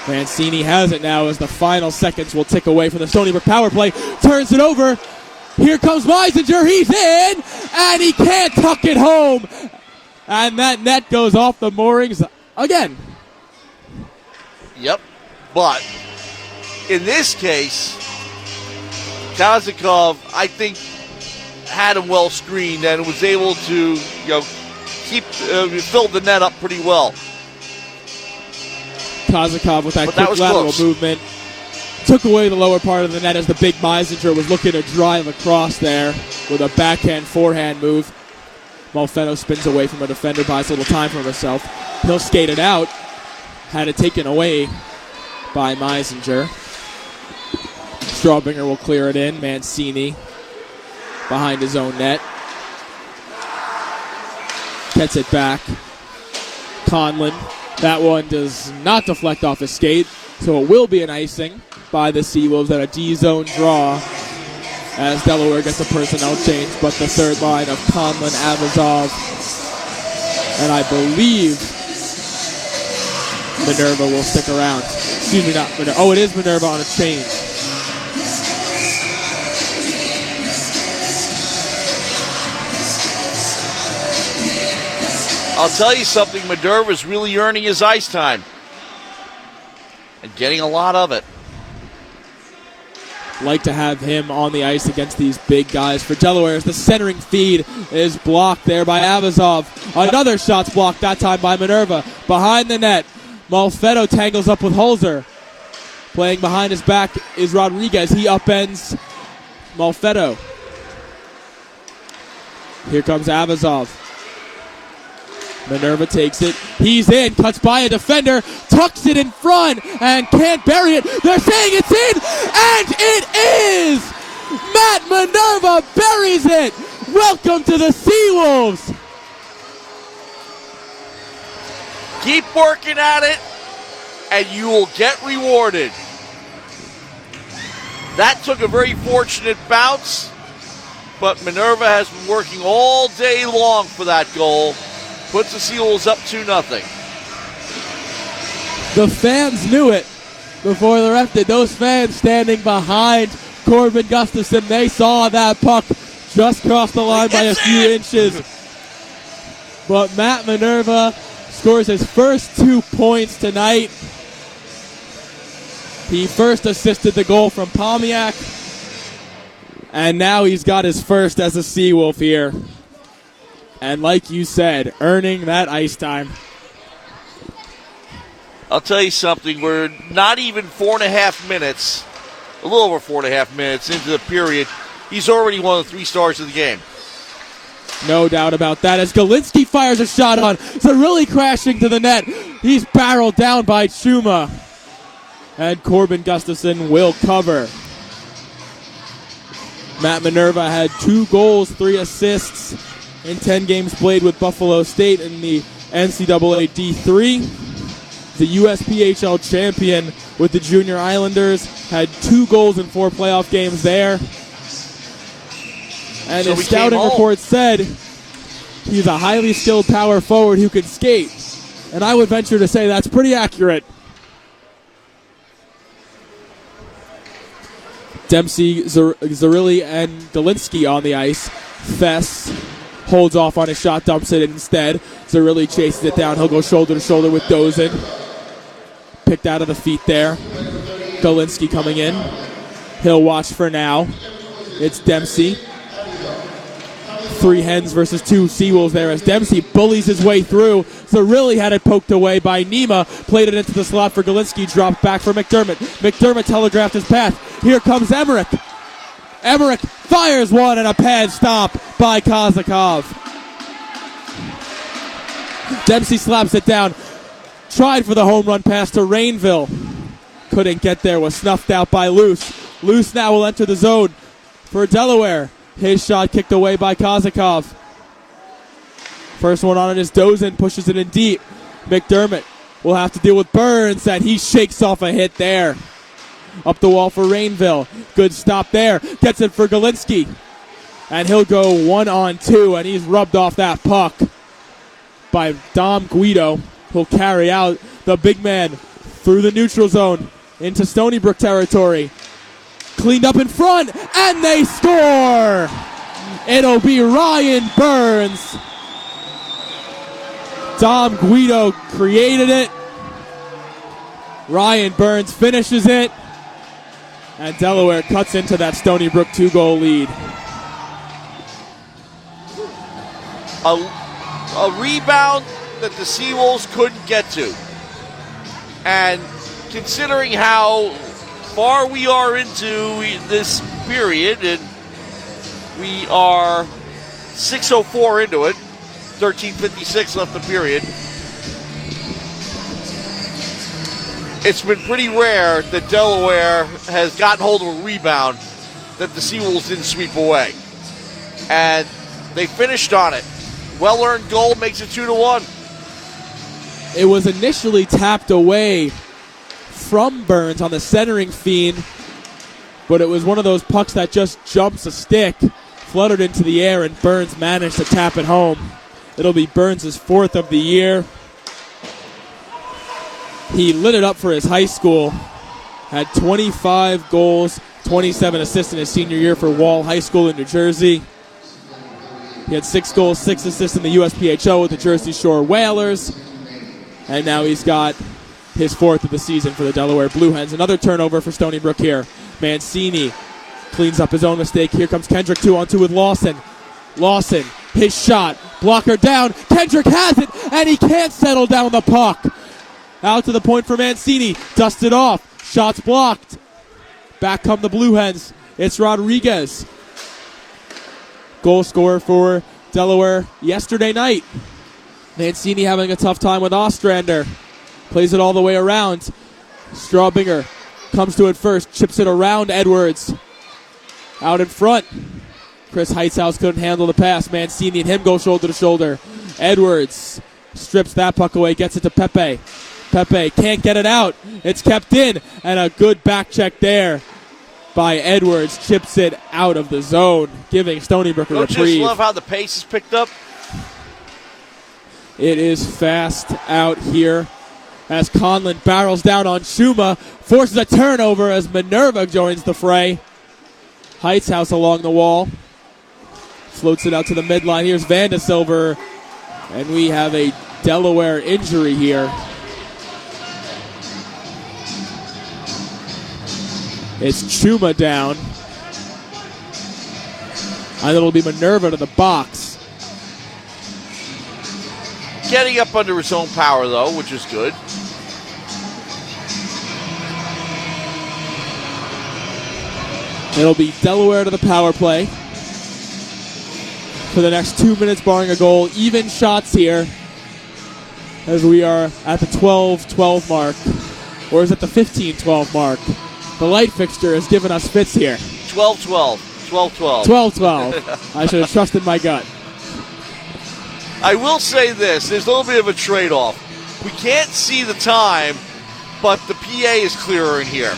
A: Mancini has it now as the final seconds will tick away from the Stony Brook power play. Turns it over. Here comes Meisinger. He's in, and he can't tuck it home. And that net goes off the moorings again.
B: Yep, but in this case, Kazakov, I think, had him well screened and was able to, fill the net up pretty well.
A: Kazakov with that quick lateral movement took away the lower part of the net as the big Meisinger was looking to drive across there with a backhand forehand move. Malfeno spins away from a defender, buys a little time for himself. He'll skate it out. Had it taken away by Meisinger. Strawbringer will clear it in. Mancini behind his own net. Gets it back. Conlon. That one does not deflect off his skate, so it will be an icing by the Seawolves at a D-zone draw as Delaware gets a personnel change, but the third line of Conlon, Avazov, and I believe Minerva will stick around. Excuse me, not Minerva. Oh, it is Minerva on a change.
B: I'll tell you something, Minerva's really earning his ice time and getting a lot of it.
A: Like to have him on the ice against these big guys for Delaware as the centering feed is blocked there by Avazov. Another shot's blocked, that time by Minerva. Behind the net, Malfetto tangles up with Holzer. Playing behind his back is Rodriguez. He upends Malfetto. Here comes Avazov. Minerva takes it. He's in. Cuts by a defender. Tucks it in front. And can't bury it. They're saying it's in. And it is! Matt Minerva buries it. Welcome to the Seawolves.
B: Keep working at it, and you will get rewarded. That took a very fortunate bounce, but Minerva has been working all day long for that goal. Puts the Seawolves up 2-0.
A: The fans knew it before the ref did. Those fans standing behind Corbin Gustafson, they saw that puck just cross the line by a few inches. But Matt Minerva scores his first 2 points tonight. He first assisted the goal from Palmiak, and now he's got his first as a Seawolf here. And like you said, earning that ice time.
B: I'll tell you something. We're not even 4.5 minutes, a little over 4.5 minutes into the period. He's already one of the 3 stars of the game.
A: No doubt about that. As Galinsky fires a shot on, Zerilli crashing to the net. He's barreled down by Chuma. And Corbin Gustafson will cover. Matt Minerva had 2 goals, 3 assists in 10 games played with Buffalo State in the NCAA D3. The USPHL champion with the Junior Islanders, had 2 goals in 4 playoff games there. And his scouting report said he's a highly skilled power forward who can skate. And I would venture to say that's pretty accurate. Dempsey, Zerilli, and Galinsky on the ice. Fess holds off on his shot, dumps it instead. Zerilli chases it down. He'll go shoulder to shoulder with Dozin. Picked out of the feet there. Galinsky coming in. He'll watch for now. It's Dempsey. 3 Hens versus 2 Seawolves there as Dempsey bullies his way through. Zerilli had it poked away by Nima. Played it into the slot for Galinsky. Dropped back for McDermott. McDermott telegraphed his path. Here comes Emmerich. Emmerich fires one and a pad stop by Kozakov. Dempsey slaps it down. Tried for the home run pass to Rainville. Couldn't get there. Was snuffed out by Luce. Luce now will enter the zone for Delaware. His shot kicked away by Kozakov. First one on it is Dozin. Pushes it in deep. McDermott will have to deal with Burns, and he shakes off a hit there. Up the wall for Rainville. Good stop there. Gets it for Galinsky. And he'll go 1-on-2, and he's rubbed off that puck by Dom Guido. He'll carry out the big man through the neutral zone into Stony Brook territory. Cleaned up in front, and they score! It'll be Ryan Burns. Dom Guido created it. Ryan Burns finishes it. And Delaware cuts into that Stony Brook 2-goal lead.
B: A rebound that the Seawolves couldn't get to. And considering how far we are into this period, and we are 6:04 into it, 13:56 left the period. it's been pretty rare that Delaware has gotten hold of a rebound that the Seawolves didn't sweep away. And they finished on it. Well-earned goal makes it 2-1.
A: It was initially tapped away from Burns on the centering feed, but it was one of those pucks that just jumps a stick, fluttered into the air, and Burns managed to tap it home. It'll be Burns' 4th of the year. He lit it up for his high school, had 25 goals, 27 assists in his senior year for Wall High School in New Jersey. He had 6 goals, 6 assists in the USPHL with the Jersey Shore Whalers. And now he's got his 4th of the season for the Delaware Blue Hens. Another turnover for Stony Brook here. Mancini cleans up his own mistake. Here comes Kendrick 2-on-2 with Lawson. Lawson, his shot, blocker down. Kendrick has it, and he can't settle down the puck. Out to the point for Mancini. Dusted off. Shots blocked. Back come the Blue Hens. It's Rodriguez. Goal scorer for Delaware yesterday night. Mancini having a tough time with Ostrander. Plays it all the way around. Strawbinger comes to it first. Chips it around Edwards. Out in front. Chris Heithaus couldn't handle the pass. Mancini and him go shoulder to shoulder. Edwards strips that puck away. Gets it to Pepe. Pepe can't get it out. It's kept in. And a good back check there by Edwards. Chips it out of the zone, giving Stony Brook a reprieve.
B: Don't you just love how the pace is picked up?
A: It is fast out here as Conlon barrels down on Schuma, forces a turnover as Minerva joins the fray. Heithaus along the wall. Floats it out to the midline. Here's Vandesilver. And we have a Delaware injury here. It's Chuma down. And it'll be Minerva to the box.
B: Getting up under his own power, though, which is good.
A: It'll be Delaware to the power play for the next 2 minutes, barring a goal. Even shots here as we are at the 12-12 mark. Or is it the 15-12 mark? The light fixture has given us fits here.
B: 12-12. 12-12.
A: 12-12. I should have trusted my gut.
B: I will say this. There's a little bit of a trade-off. We can't see the time, but the PA is clearer in here.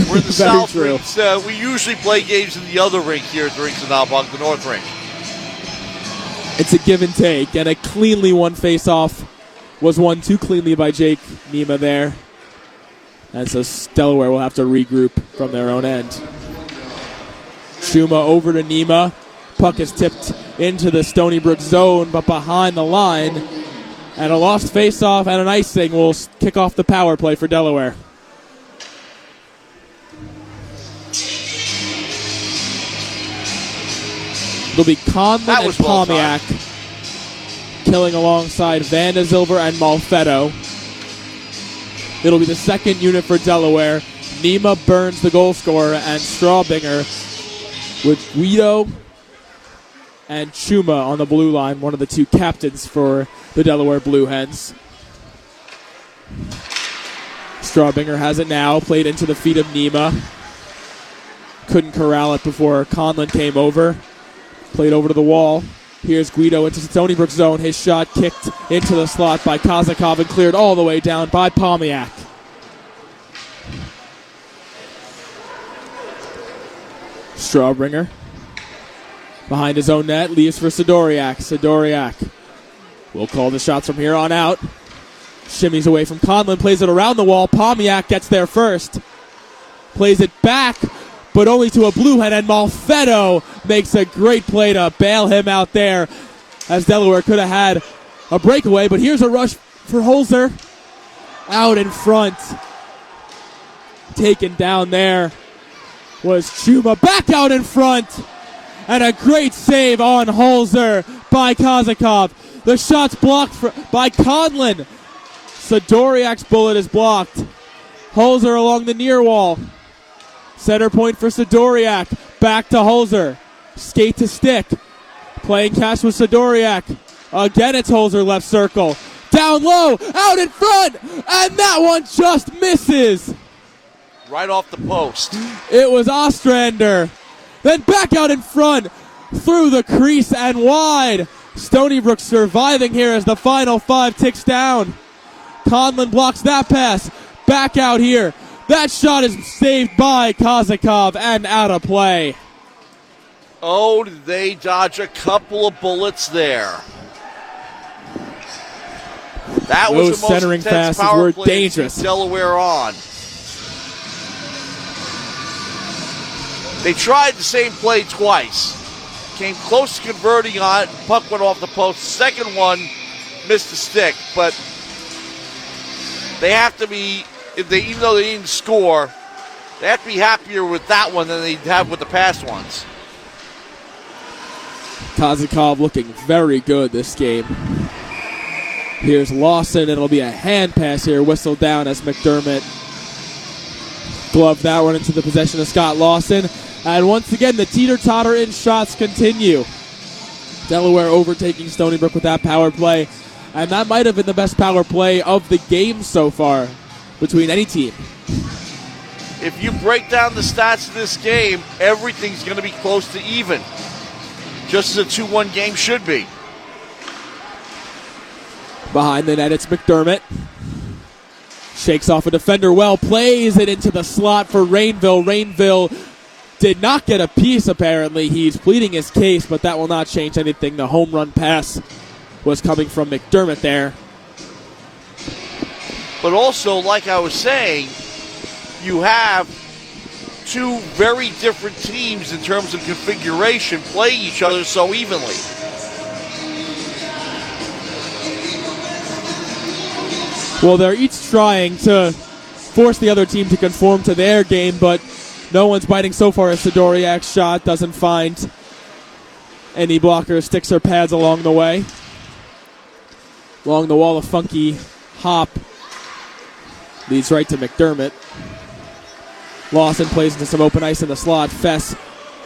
B: We're in the South rink. We usually play games in the other rink here at the Rinks in Hauppauge, the North rink.
A: It's a give and take, and a cleanly won face-off was won too cleanly by Jake Nima there. And so Delaware will have to regroup from their own end. Schuma over to Nima. Puck is tipped into the Stony Brook zone, but behind the line. And a lost face-off and an icing will kick off the power play for Delaware. It'll be Conlon and Pomiak killing alongside Vandesilver and Malfetto. It'll be the second unit for Delaware. Nima Burns, the goal scorer, and Strawbinger with Guido and Chuma on the blue line, one of the two captains for the Delaware Blue Hens. Strawbinger has it now, played into the feet of Nima. Couldn't corral it before Conlon came over. Played over to the wall. Here's Guido into Stony Brook zone. His shot kicked into the slot by Kazakov and cleared all the way down by Pomiak. Strawbringer behind his own net, leaves for Sidoriak. Sidoriak will call the shots from here on out. Shimmies away from Conlon, plays it around the wall. Pomiak gets there first. Plays it back, but only to a blue hen, and Malfetto makes a great play to bail him out there, as Delaware could have had a breakaway, but here's a rush for Holzer. Out in front. Taken down there was Chuma, back out in front, and a great save on Holzer by Kazakov. The shot's blocked by Conlon. Sidoriak's bullet is blocked. Holzer along the near wall. Center point for Sidoriak. Back to Holzer. Skate to stick. Playing catch with Sidoriak. Again, it's Holzer left circle. Down down low, out in front, and that one just misses.
B: Right off the post.
A: It was Ostrander. Then back out in front, through the crease and wide. Stony Brook surviving here as the final 5 ticks down. Conlon blocks that pass. Back out here. That shot is saved by Kozakov and out of play.
B: Oh, did they dodge a couple of bullets there. That was
A: Those
B: the most
A: centering
B: intense
A: passes
B: power
A: were
B: play
A: dangerous.
B: Delaware on. They tried the same play twice. Came close to converting on it. Puck went off the post. Second one missed the stick, but they have to be, even though they didn't score, they have to be happier with that one than they have with the past ones.
A: Kozakov looking very good this game. Here's Lawson. It'll be a hand pass here. Whistled down as McDermott gloved that one into the possession of Scott Lawson. And once again, the teeter-totter in shots continue. Delaware overtaking Stony Brook with that power play. And that might have been the best power play of the game so far between any team.
B: If you break down the stats of this game, everything's going to be close to even. Just as a 2-1 game should be.
A: Behind the net, it's McDermott. Shakes off a defender well, plays it into the slot for Rainville. Rainville did not get a piece, apparently. He's pleading his case, but that will not change anything. The home run pass was coming from McDermott there.
B: But also, like I was saying, you have two very different teams in terms of configuration playing each other so evenly.
A: Well, they're each trying to force the other team to conform to their game, but no one's biting so far as Sidoriak's shot doesn't find any blockers, sticks or pads along the way. Along the wall, a funky hop leads right to McDermott. Lawson plays into some open ice in the slot. Fess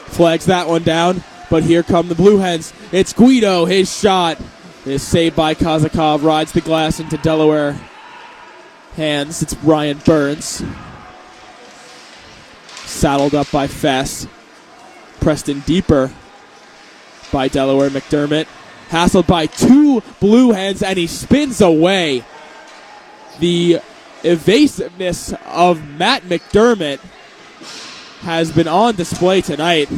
A: flags that one down, but here come the Blue Hens. It's Guido. His shot is saved by Kozakov. Rides the glass into Delaware hands. It's Ryan Burns. Saddled up by Fess. Pressed in deeper by Delaware. McDermott hassled by two Blue Hens, and he spins away. The evasiveness of Matt McDermott has been on display tonight.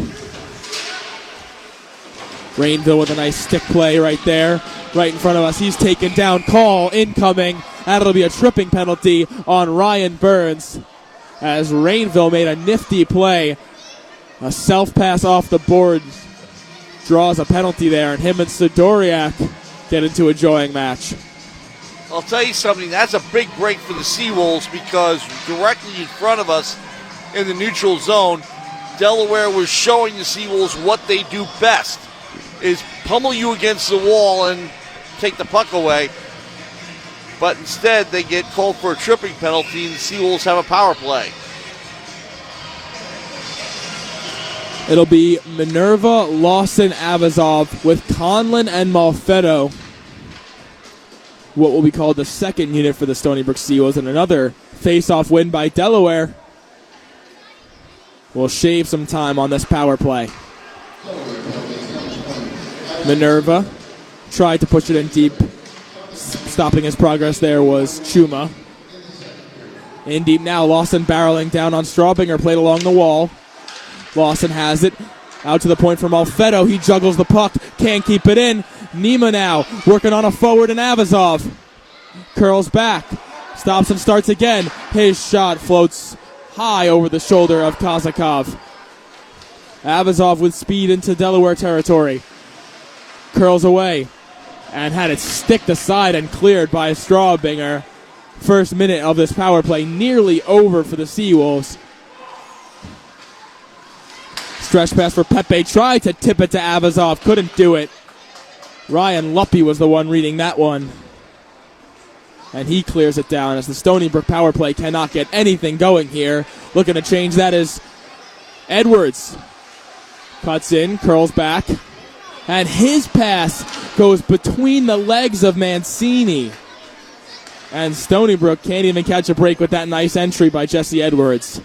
A: Rainville with a nice stick play right there, right in front of us. He's taken down. Call incoming. That'll be a tripping penalty on Ryan Burns as Rainville made a nifty play. A self-pass off the board draws a penalty there, and him and Sidoriak get into a joying match.
B: I'll tell you something, that's a big break for the Seawolves because directly in front of us in the neutral zone, Delaware was showing the Seawolves what they do best, is pummel you against the wall and take the puck away. But instead, they get called for a tripping penalty, and the Seawolves have a power play.
A: It'll be Minerva, Lawson, Avazov with Conlon and Malfetto. What will be called the second unit for the Stony Brook Seawolves, and another face-off win by Delaware will shave some time on this power play. Minerva tried to push it in deep. Stopping his progress there was Chuma. In deep now, Lawson barreling down on Straubinger, played along the wall. Lawson has it. Out to the point for Malfetto. He juggles the puck. Can't keep it in. Nima now working on a forward and Avazov. Curls back. Stops and starts again. His shot floats high over the shoulder of Kozakov. Avazov with speed into Delaware territory. Curls away. And had it sticked aside and cleared by Straubinger. First minute of this power play nearly over for the Seawolves. Stretch pass for Pepe. Tried to tip it to Avazov. Couldn't do it. Ryan Luppy was the one reading that one. And he clears it down as the Stony Brook power play cannot get anything going here. Looking to change that is Edwards. Cuts in, curls back. And his pass goes between the legs of Mancini. And Stony Brook can't even catch a break with that nice entry by Jesse Edwards.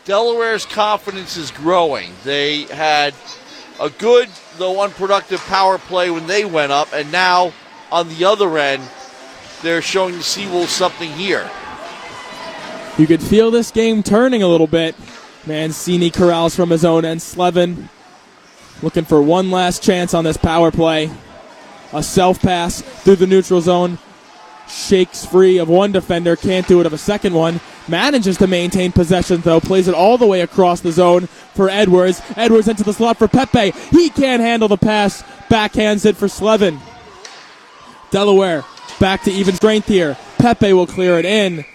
B: Delaware's confidence is growing. They had a good, though unproductive, power play when they went up, and now on the other end, they're showing the Seawolves something here.
A: You could feel this game turning a little bit. Mancini corrals from his own end. Slevin looking for one last chance on this power play. A self-pass through the neutral zone. Shakes free of one defender. Can't do it of a second one. Manages to maintain possession, though. Plays it all the way across the zone for Edwards. Edwards into the slot for Pepe. He can't handle the pass. Backhands it for Slevin. Delaware back to even strength here. Pepe will clear it in.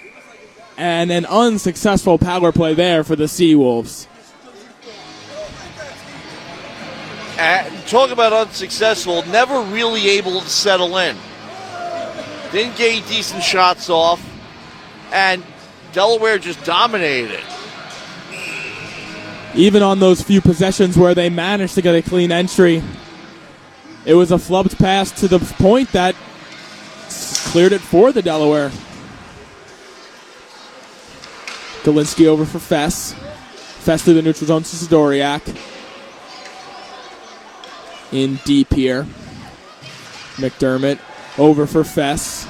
A: And an unsuccessful power play there for the Seawolves.
B: Talk about unsuccessful. Never really able to settle in. Didn't get decent shots off. And Delaware just dominated it.
A: Even on those few possessions where they managed to get a clean entry, it was a flubbed pass to the point that cleared it for the Delaware. Galinsky over for Fess. Fess through the neutral zone to Sidoriak. In deep here. McDermott over for Fess.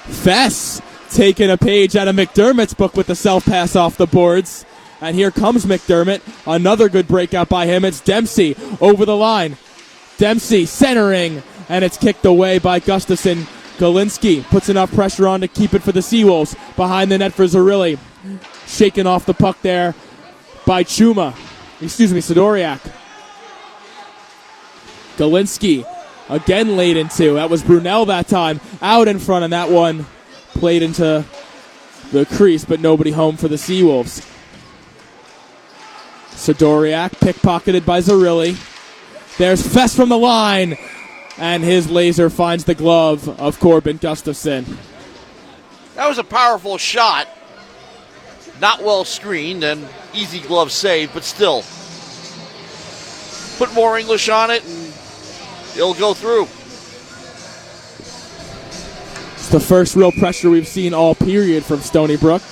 A: Fess taking a page out of McDermott's book with the self-pass off the boards. And here comes McDermott. Another good breakout by him. It's Dempsey over the line. Dempsey centering. And it's kicked away by Gustafson. Galinsky puts enough pressure on to keep it for the Seawolves. Behind the net for Zerilli. Shaken off the puck there by Sidoriak. Galinsky again laid into. That was Brunel that time. Out in front, and that one played into the crease, but nobody home for the Seawolves. Sidoriak pickpocketed by Zerilli. There's Fess from the line, and his laser finds the glove of Corbin Gustafson.
B: That was a powerful shot. Not well screened and easy glove save, but still. Put more English on it and it'll go through.
A: It's the first real pressure we've seen all period from Stony Brook.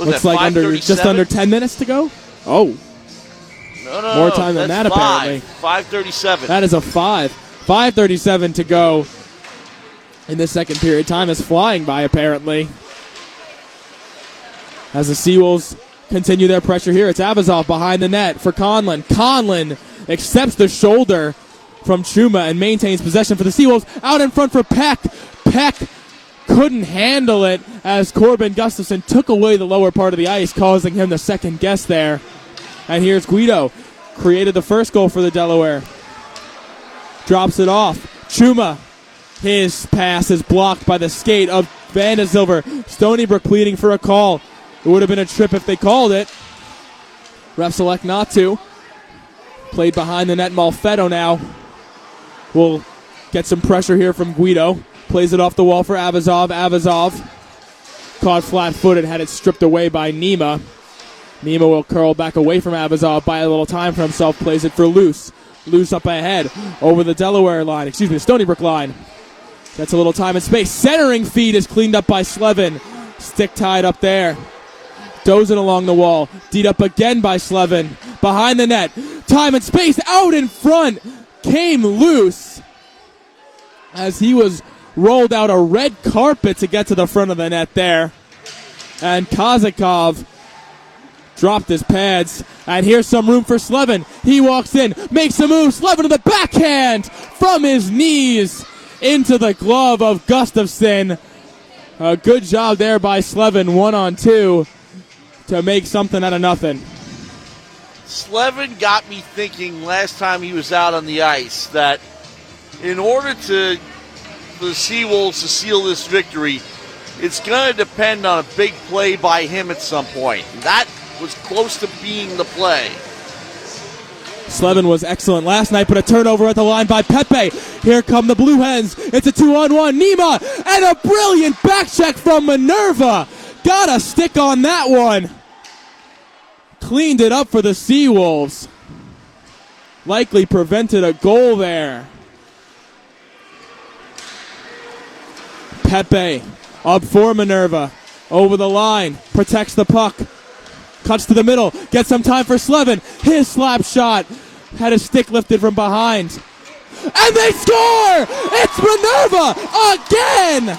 A: Looks like just under 10 minutes to go. Oh.
B: No,
A: more time than that, apparently.
B: 5:37.
A: That is a 5. 5:37 to go in the second period. Time is flying by, apparently. As the Seawolves continue their pressure here, it's Avazov behind the net for Conlon. Conlon accepts the shoulder from Chuma and maintains possession for the Seawolves. Out in front for Peck. Peck couldn't handle it as Corbin Gustafson took away the lower part of the ice, causing him to second guess there. And here's Guido. Created the first goal for the Delaware. Drops it off. Chuma. His pass is blocked by the skate of Van de Silver. Stony Brook pleading for a call. It would have been a trip if they called it. Refs select not to. Played behind the net. Malfetto now will get some pressure here from Guido. Plays it off the wall for Avazov. Avazov caught flat-footed, had it stripped away by Nima. Nima will curl back away from Avazov, buy a little time for himself, plays it for Luce. Luce up ahead over the Delaware line, the Stony Brook line. Gets a little time and space. Centering feed is cleaned up by Slevin. Stick tied up there. Dozing along the wall. Deed up again by Slevin. Behind the net. Time and space out in front. Came loose as he was rolled out a red carpet to get to the front of the net there. And Kazakov dropped his pads. And here's some room for Slevin. He walks in, makes a move. Slevin to the backhand from his knees into the glove of Gustafson. A good job there by Slevin, 1-on-2, to make something out of nothing.
B: Slevin got me thinking last time he was out on the ice that in order for the Seawolves to seal this victory, it's going to depend on a big play by him at some point. That was close to being the play.
A: Slevin was excellent last night, but a turnover at the line by Pepe. Here come the Blue Hens. It's a 2-on-1. Nima, and a brilliant back check from Minerva. Got a stick on that one. Cleaned it up for the Seawolves. Likely prevented a goal there. Pepe up for Minerva. Over the line. Protects the puck. Cuts to the middle. Gets some time for Slevin. His slap shot. Had his stick lifted from behind. And they score! It's Minerva again!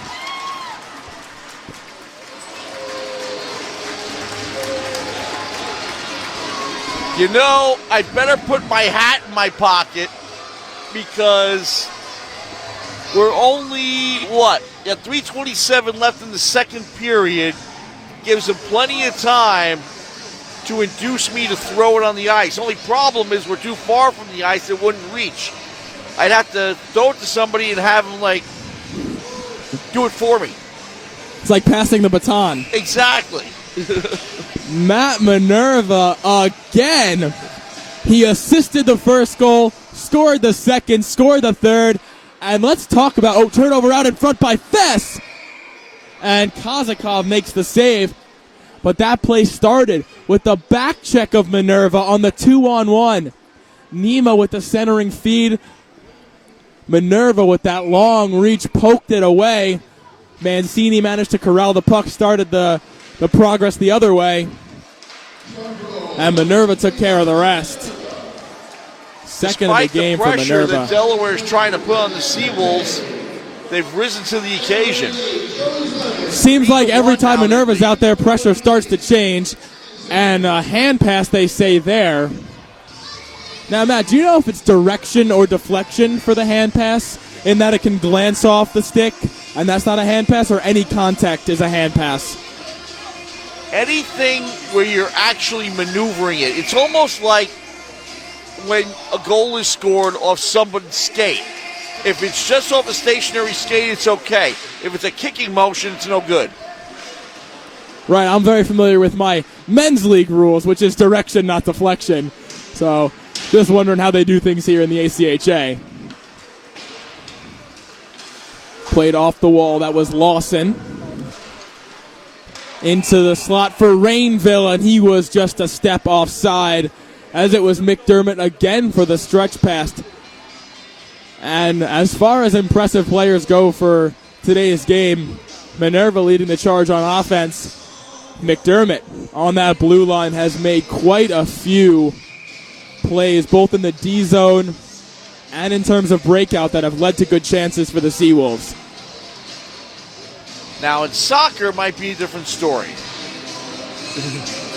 B: You know, I better put my hat in my pocket because we're only, 3:27 left in the second period. Gives them plenty of time to induce me to throw it on the ice. Only problem is we're too far from the ice, it wouldn't reach. I'd have to throw it to somebody and have them, do it for me.
A: It's like passing the baton.
B: Exactly.
A: Matt Minerva again. He assisted the first goal, scored the second, scored the third. And let's talk about, turnover out in front by Fess. And Kozakov makes the save. But that play started with the back check of Minerva on the 2-on-1. Nima with the centering feed. Minerva with that long reach poked it away. Mancini managed to corral the puck, started the progress the other way. And Minerva took care of the rest. Second
B: Despite
A: of the game
B: the
A: for
B: pressure
A: Minerva.
B: that Delaware is trying to put on the Seawolves, they've risen to the occasion.
A: Seems like every time Minerva's out there, pressure starts to change. And a hand pass, they say there. Now, Matt, do you know if it's direction or deflection for the hand pass? In that it can glance off the stick, and that's not a hand pass, or any contact is a hand pass?
B: Anything where you're actually maneuvering it. It's almost like when a goal is scored off somebody's skate. If it's just off a stationary skate, it's okay. If it's a kicking motion, it's no good.
A: Right, I'm very familiar with my men's league rules, which is direction, not deflection. So, just wondering how they do things here in the ACHA. Played off the wall, that was Lawson. Into the slot for Rainville, and he was just a step offside, as it was McDermott again for the stretch pass. And as far as impressive players go for today's game, Minerva leading the charge on offense. McDermott on that blue line has made quite a few plays, both in the D zone and in terms of breakout, that have led to good chances for the Seawolves.
B: Now, in soccer, it might be a different story.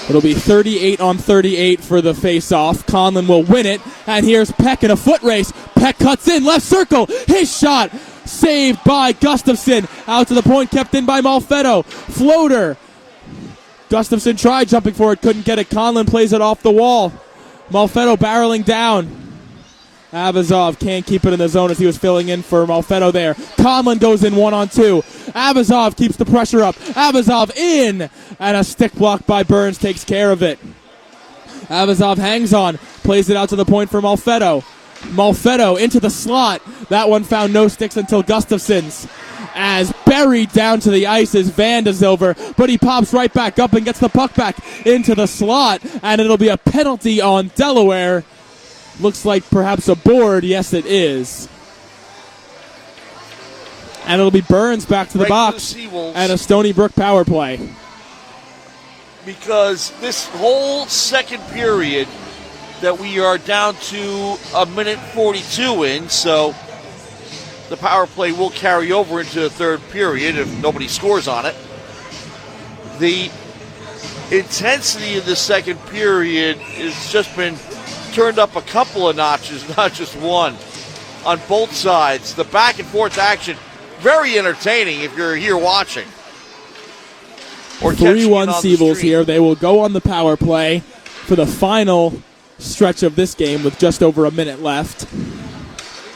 A: It'll be 38-on-38 for the face-off. Conlon will win it, and here's Peck in a foot race. Peck cuts in, left circle, his shot, saved by Gustafson. Out to the point, kept in by Malfetto. Floater. Gustafson tried jumping for it, couldn't get it. Conlon plays it off the wall. Malfetto barreling down. Abazov can't keep it in the zone as he was filling in for Malfetto there. Conlon goes in 1-on-2. Abazov keeps the pressure up. Abazov in, and a stick block by Burns takes care of it. Abazov hangs on, plays it out to the point for Malfetto. Malfetto into the slot. That one found no sticks until Gustafson's. As buried down to the ice is Van de Zilver, but he pops right back up and gets the puck back into the slot, and it'll be a penalty on Delaware. Looks like perhaps a board. Yes, it is. And it'll be Burns back to the box and a Stony Brook power play.
B: Because this whole second period that we are down to a minute 42 in, so the power play will carry over into the third period if nobody scores on it. The intensity of the second period has just been turned up a couple of notches, not just one, on both sides. The back and forth action, very entertaining if you're here watching.
A: 3-1 Seawolves here. They will go on the power play for the final stretch of this game with just over a minute left.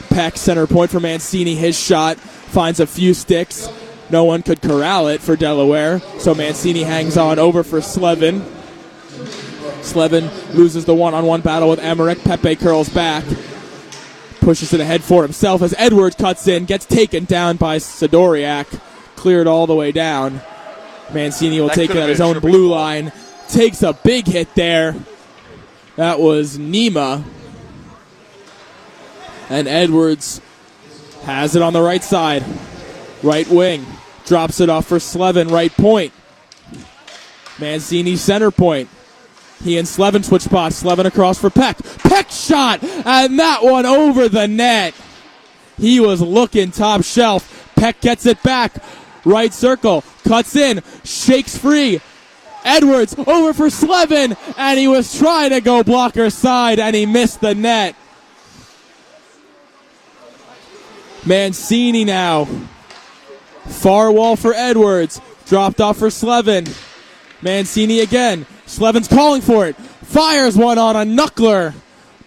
A: Peck, center point for Mancini. His shot finds a few sticks. No one could corral it for Delaware, so Mancini hangs on over for Slevin. Slevin loses the one-on-one battle with Emmerich. Pepe curls back. Pushes it ahead for himself as Edwards cuts in. Gets taken down by Sidoriak. Cleared all the way down. Mancini will take it at his own blue line. Takes a big hit there. That was Nima. And Edwards has it on the right side. Right wing. Drops it off for Slevin, right point. Mancini, center point. He and Slevin switch spots. Slevin across for Peck. Peck shot, and that one over the net. He was looking top shelf. Peck gets it back. Right circle, cuts in, shakes free. Edwards over for Slevin, and he was trying to go blocker side, and he missed the net. Mancini now. Far wall for Edwards. Dropped off for Slevin. Mancini again. Slevin's calling for it. Fires one on a knuckler.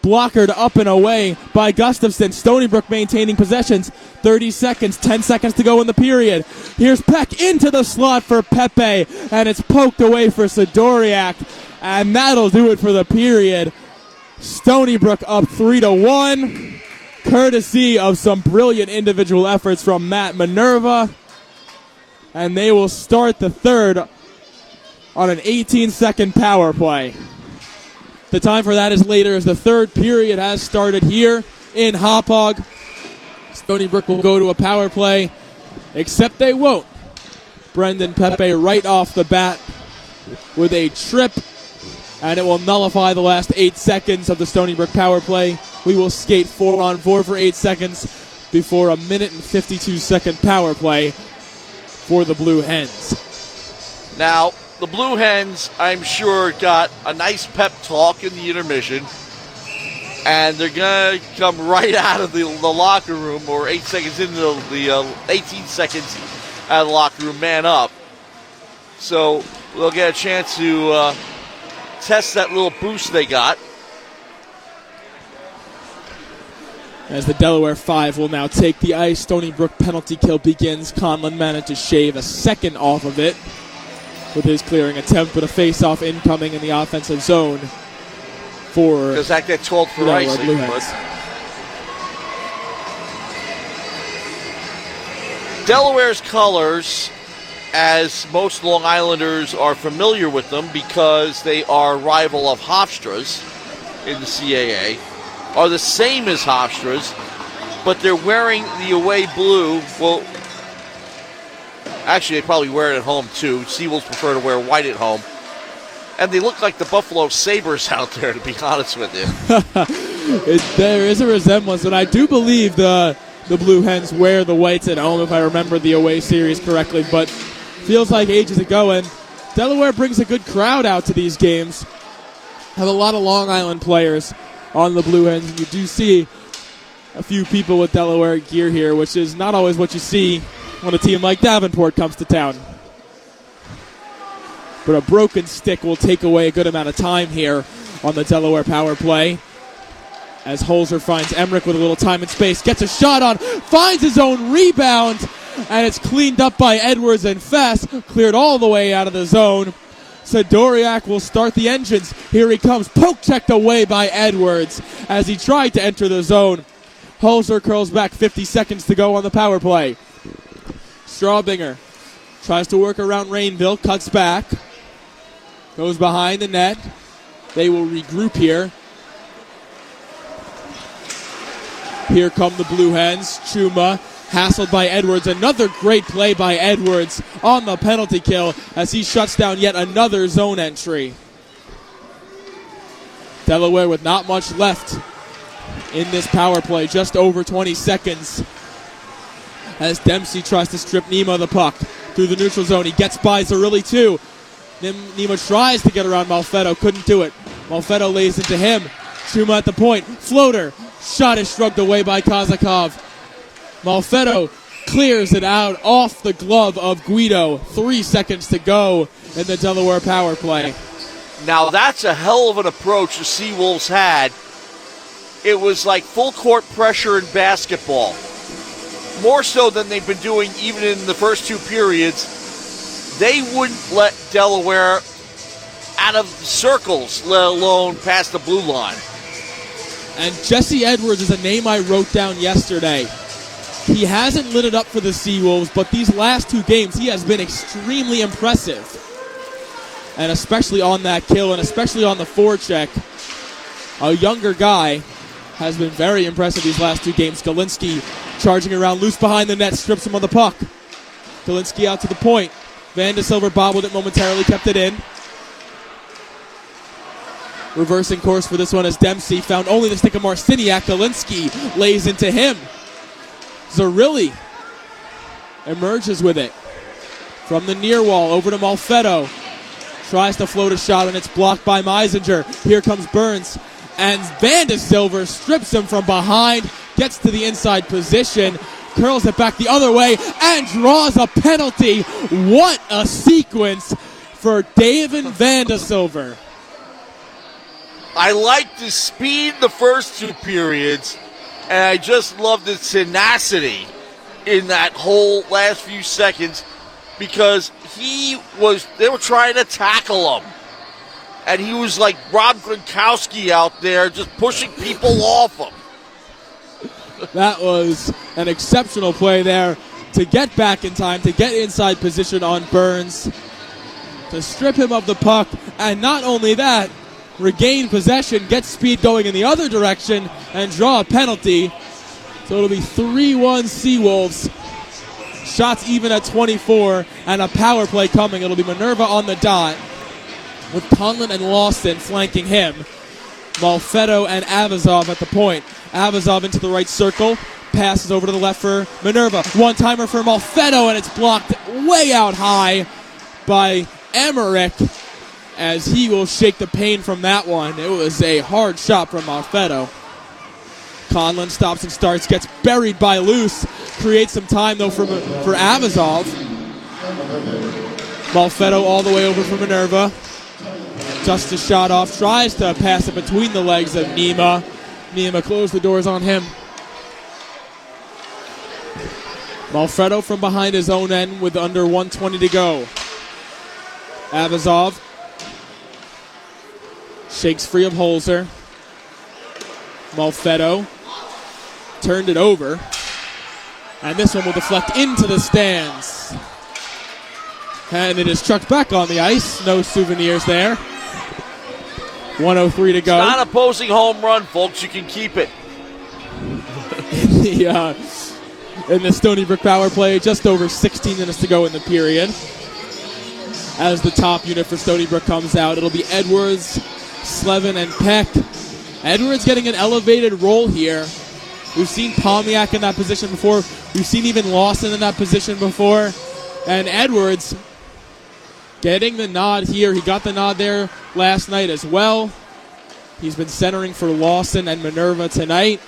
A: Blockered up and away by Gustafson. Stony Brook maintaining possessions. 30 seconds, 10 seconds to go in the period. Here's Peck into the slot for Pepe, and it's poked away for Sidoriak, and that'll do it for the period. Stony Brook up 3-1, courtesy of some brilliant individual efforts from Matt Minerva, and they will start the third on an 18-second power play. The time for that is later as the third period has started here in Hauppauge. Stony Brook will go to a power play, except they won't. Brendan Pepe right off the bat with a trip, and it will nullify the last 8 seconds of the Stony Brook power play. We will skate 4-on-4 for 8 seconds before a 1:52-second power play for the Blue Hens.
B: Now, the Blue Hens, I'm sure, got a nice pep talk in the intermission, and they're going to come right out of the locker room, or 8 seconds into the 18 seconds out of the locker room, man up. So they'll get a chance to test that little boost they got.
A: As the Delaware 5 will now take the ice, Stony Brook penalty kill begins. Conlon managed to shave a second off of it with his clearing attempt, but a face-off incoming in the offensive zone for...
B: Does that get called for icing? Delaware's colors, as most Long Islanders are familiar with them because they are rival of Hofstra's in the CAA, are the same as Hofstra's, but they're wearing the away blue. Well, actually, they probably wear it at home, too. Seawolves prefer to wear white at home. And they look like the Buffalo Sabres out there, to be honest with you.
A: There is a resemblance, and I do believe the Blue Hens wear the whites at home, if I remember the away series correctly, but feels like ages ago, and Delaware brings a good crowd out to these games. Have a lot of Long Island players on the Blue Hens, and you do see a few people with Delaware gear here, which is not always what you see when a team like Davenport comes to town. But a broken stick will take away a good amount of time here on the Delaware power play. As Holzer finds Emmerich with a little time and space, gets a shot on, finds his own rebound, and it's cleaned up by Edwards and Fess, cleared all the way out of the zone. Sidoriak will start the engines. Here he comes, poke checked away by Edwards as he tried to enter the zone. Holzer curls back, 50 seconds to go on the power play. Strawbinger tries to work around Rainville, cuts back, goes behind the net. They will regroup here. Here come the Blue Hens. Chuma hassled by Edwards. Another great play by Edwards on the penalty kill as he shuts down yet another zone entry. Delaware with not much left in this power play, just over 20 seconds. As Dempsey tries to strip Nima the puck through the neutral zone. He gets by Zerilli too. Nima tries to get around Malfetto, couldn't do it. Malfetto lays into him. Chuma at the point. Floater. Shot is shrugged away by Kazakov. Malfetto clears it out off the glove of Guido. 3 seconds to go in the Delaware power play.
B: Now that's a hell of an approach the Seawolves had. It was like full court pressure in basketball. More so than they've been doing even in the first two periods. They wouldn't let Delaware out of the circles, let alone past the blue line.
A: And Jesse Edwards is a name I wrote down yesterday. He hasn't lit it up for the Seawolves, but these last two games he has been extremely impressive. And especially on that kill, and especially on the forecheck. A younger guy has been very impressive these last two games. Galinsky charging around loose behind the net, strips him of the puck. Kalinsky out to the point. Vandesilver bobbled it momentarily, kept it in. Reversing course for this one as Dempsey found only the stick of Marciniak. Kalinsky lays into him. Zerilli emerges with it. From the near wall, over to Malfetto. Tries to float a shot, and it's blocked by Meisinger. Here comes Burns. And Vandesilver strips him from behind, gets to the inside position, curls it back the other way, and draws a penalty. What a sequence for David Vandesilver.
B: I liked the speed the first two periods, and I just love the tenacity in that whole last few seconds because they were trying to tackle him. And he was like Rob Gronkowski out there just pushing people off him.
A: That was an exceptional play there to get back in time, to get inside position on Burns, to strip him of the puck, and not only that, regain possession, get speed going in the other direction, and draw a penalty. So it'll be 3-1 Seawolves. Shots even at 24, and a power play coming. It'll be Minerva on the dot, with Conlon and Lawson flanking him. Malfetto and Avazov at the point. Avazov into the right circle. Passes over to the left for Minerva. One-timer for Malfetto, and it's blocked way out high by Emmerich as he will shake the pain from that one. It was a hard shot from Malfetto. Conlon stops and starts, gets buried by Luce. Creates some time, though, for Avazov. Malfetto all the way over for Minerva. Just a shot off, tries to pass it between the legs of Nima. Nima closed the doors on him. Malfetto from behind his own end with under 1:20 to go. Avazov shakes free of Holzer. Malfetto turned it over. And this one will deflect into the stands. And it is trucked back on the ice. No souvenirs there. 1:03 to go.
B: It's not opposing home run, folks. You can keep it.
A: In the Stony Brook power play, just over 16 minutes to go in the period. As the top unit for Stony Brook comes out, it'll be Edwards, Slevin, and Peck. Edwards getting an elevated role here. We've seen Palmiak in that position before. We've seen even Lawson in that position before. And Edwards getting the nod here. He got the nod there last night as well. He's been centering for Lawson and Minerva tonight.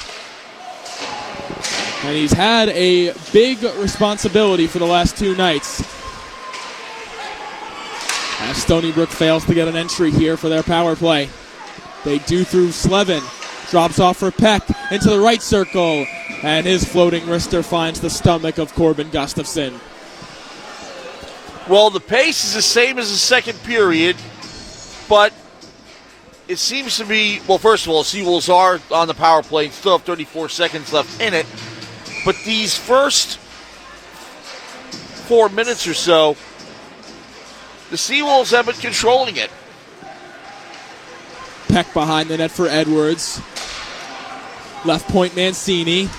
A: And he's had a big responsibility for the last two nights. As Stony Brook fails to get an entry here for their power play. They do through Slevin. Drops off for Peck into the right circle. And his floating wrister finds the stomach of Corbin Gustafson.
B: Well, the pace is the same as the second period, but it seems to be, well, first of all, Seawolves are on the power play and still have 34 seconds left in it. But these first 4 minutes or so, the Seawolves have been controlling it.
A: Peck behind the net for Edwards. Left point Mancini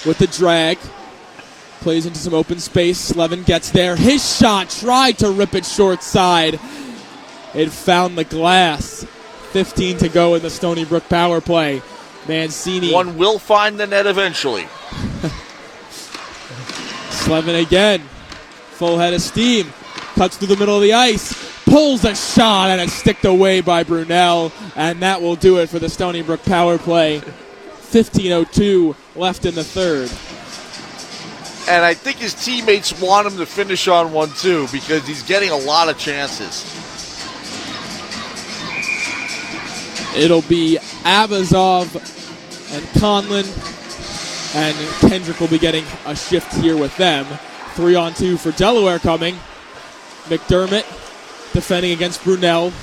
A: with the drag. Plays into some open space. Slevin gets there. His shot tried to rip it short side. It found the glass. 15 to go in the Stony Brook power play. Mancini.
B: One will find the net eventually.
A: Slevin again. Full head of steam. Cuts through the middle of the ice. Pulls a shot, and it's sticked away by Brunel. And that will do it for the Stony Brook power play. 15:02 left in the third.
B: And I think his teammates want him to finish on one, too, because he's getting a lot of chances.
A: It'll be Avazov and Conlon, and Kendrick will be getting a shift here with them. 3-on-2 for Delaware coming. McDermott defending against Brunel.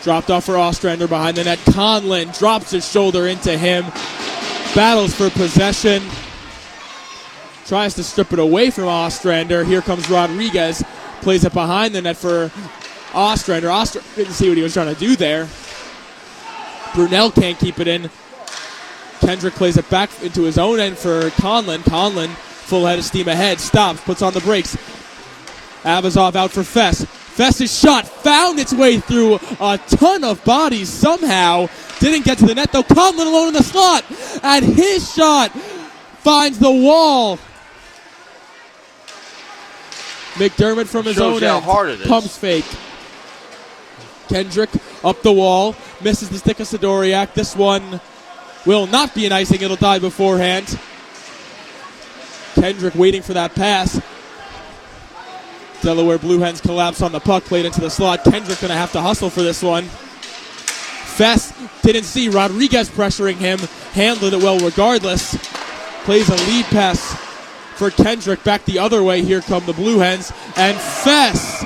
A: Dropped off for Ostrander behind the net. Conlon drops his shoulder into him. Battles for possession. Tries to strip it away from Ostrander. Here comes Rodriguez. Plays it behind the net for Ostrander. Ostrander didn't see what he was trying to do there. Brunel can't keep it in. Kendrick plays it back into his own end for Conlon. Conlon, full head of steam ahead. Stops, puts on the brakes. Avazov out for Fess. Fess's shot found its way through a ton of bodies somehow. Didn't get to the net, though. Conlon alone in the slot. And his shot finds the wall. McDermott from his own end. Pumps fake. Kendrick up the wall. Misses the stick of Sidoriak. This one will not be an icing. It'll die beforehand. Kendrick waiting for that pass. Delaware Blue Hens collapse on the puck, played into the slot. Kendrick going to have to hustle for this one. Fess didn't see Rodriguez pressuring him. Handled it well regardless. Plays a lead pass for Kendrick. Back the other way. Here come the Blue Hens. And Fess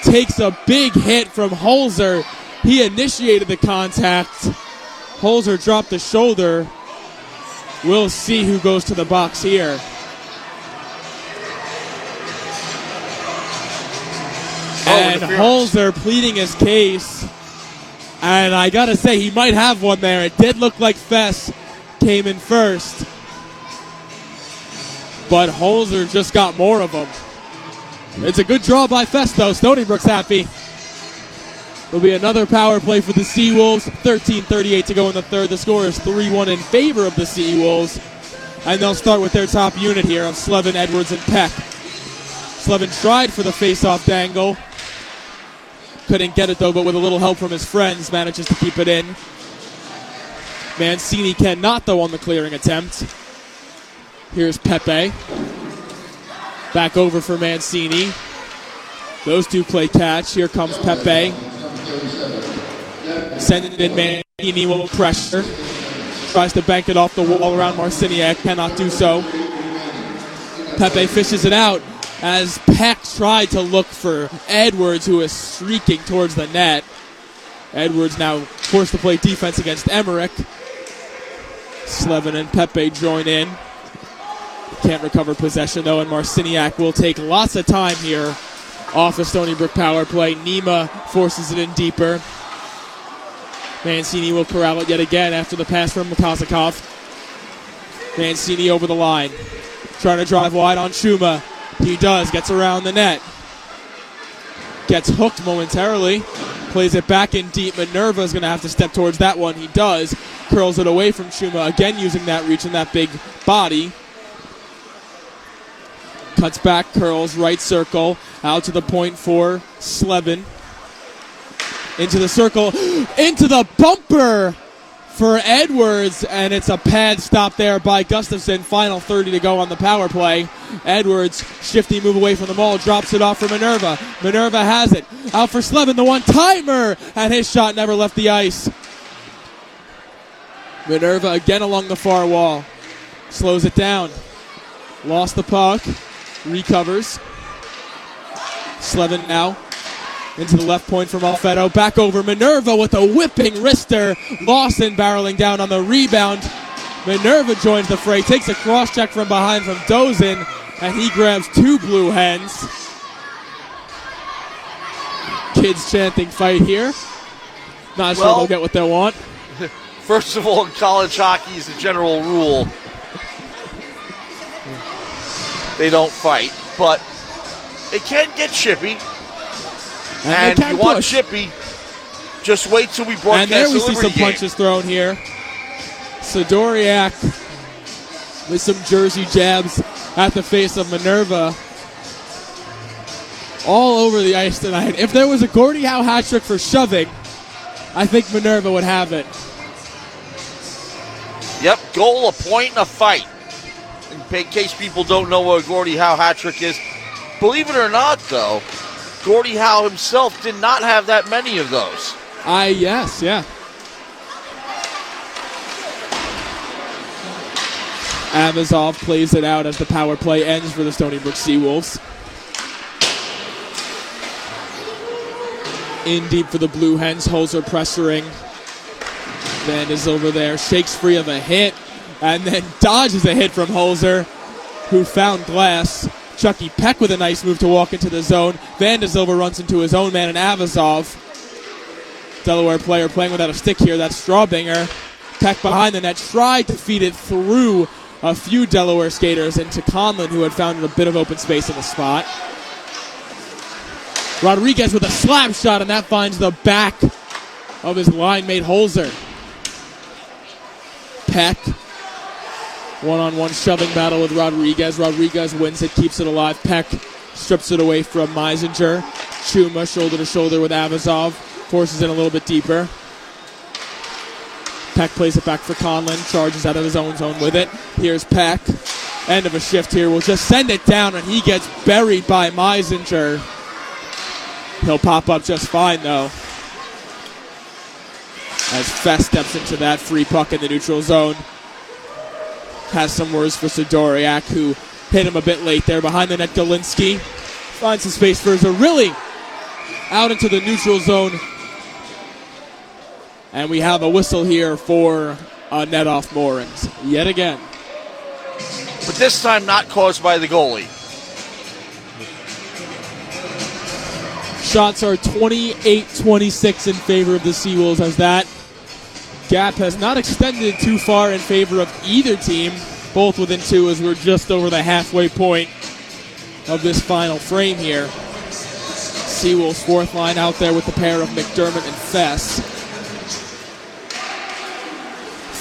A: takes a big hit from Holzer. He initiated the contact. Holzer dropped the shoulder. We'll see who goes to the box here. And Holzer pleading his case. And I got to say, he might have one there. It did look like Fess came in first. But Holzer just got more of them. It's a good draw by Fess, though. Stony Brook's happy. There'll be another power play for the Seawolves. 13:38 to go in the third. The score is 3-1 in favor of the Seawolves. And they'll start with their top unit here of Slevin, Edwards, and Peck. Slevin tried for the face-off dangle. Couldn't get it, though, but with a little help from his friends, manages to keep it in. Mancini cannot, though, on the clearing attempt. Here's Pepe. Back over for Mancini. Those two play catch. Here comes Pepe. Sending it in. Mancini will pressure. Tries to bank it off the wall around Marciniak. Cannot do so. Pepe fishes it out as Peck tried to look for Edwards, who is streaking towards the net. Edwards now forced to play defense against Emmerich. Slevin and Pepe join in. Can't recover possession, though, and Marciniak will take lots of time here off the Stony Brook power play. Nima forces it in deeper. Mancini will corral it yet again after the pass from Kazakov. Mancini over the line. Trying to drive wide on Shuma. He does. Gets around the net. Gets hooked momentarily. Plays it back in deep. Minerva is going to have to step towards that one. He does. Curls it away from Shuma. Again using that reach and that big body. Cuts back, curls, right circle. Out to the point for Slevin. Into the circle. Into the bumper for Edwards. And it's a pad stop there by Gustafson. Final 30 to go on the power play. Edwards, shifty move away from the ball. Drops it off for Minerva. Minerva has it. Out for Slevin, the one-timer. And his shot never left the ice. Minerva again along the far wall. Slows it down. Lost the puck. Recovers. Slevin now into the left point from Alfedo. Back over Minerva with a whipping wrister. Lawson barreling down on the rebound. Minerva joins the fray. Takes a cross check from behind from Dozin. And he grabs two Blue Hens. Kids chanting fight here. Not sure they'll get what they want.
B: First of all, in college hockey is a general rule. They don't fight, but it can get chippy. And if you want chippy, just wait till we broadcast.
A: And there we see some
B: game.
A: Punches thrown here. Sidoriak with some jersey jabs at the face of Minerva. All over the ice tonight. If there was a Gordie Howe hat trick for shoving, I think Minerva would have it.
B: Yep, goal, a point, and a fight. In case people don't know what a Gordie Howe hat trick is, believe it or not, though, Gordie Howe himself did not have that many of those.
A: Yes, yeah. Avazov plays it out as the power play ends for the Stony Brook Seawolves. In deep for the Blue Hens. Holzer pressuring. Van is over there. Shakes free of a hit. And then dodges a hit from Holzer, who found glass. Chucky Peck with a nice move to walk into the zone. Van de Silva runs into his own man, and Avazov. Delaware player playing without a stick here. That's Strawbinger. Peck behind the net. Tried to feed it through a few Delaware skaters into Conlon, who had found a bit of open space in the spot. Rodriguez with a slap shot, and that finds the back of his line mate Holzer. Peck, one-on-one shoving battle with Rodriguez. Rodriguez wins it, keeps it alive. Peck strips it away from Meisinger. Chuma shoulder to shoulder with Avazov. Forces in a little bit deeper. Peck plays it back for Conlon. Charges out of his own zone with it. Here's Peck. End of a shift here. We'll just send it down, and he gets buried by Meisinger. He'll pop up just fine, though, as Fest steps into that free puck in the neutral zone. Has some words for Sidoriak, who hit him a bit late there. Behind the net, Galinsky finds some space for Zerilli out into the neutral zone. And we have a whistle here for a net off moorings yet again.
B: But this time not caused by the goalie.
A: Shots are 28-26 in favor of the Seawolves, as that gap has not extended too far in favor of either team. Both within 2 as we're just over the halfway point of this final frame here. Seawolves fourth line out there with the pair of McDermott and Fess.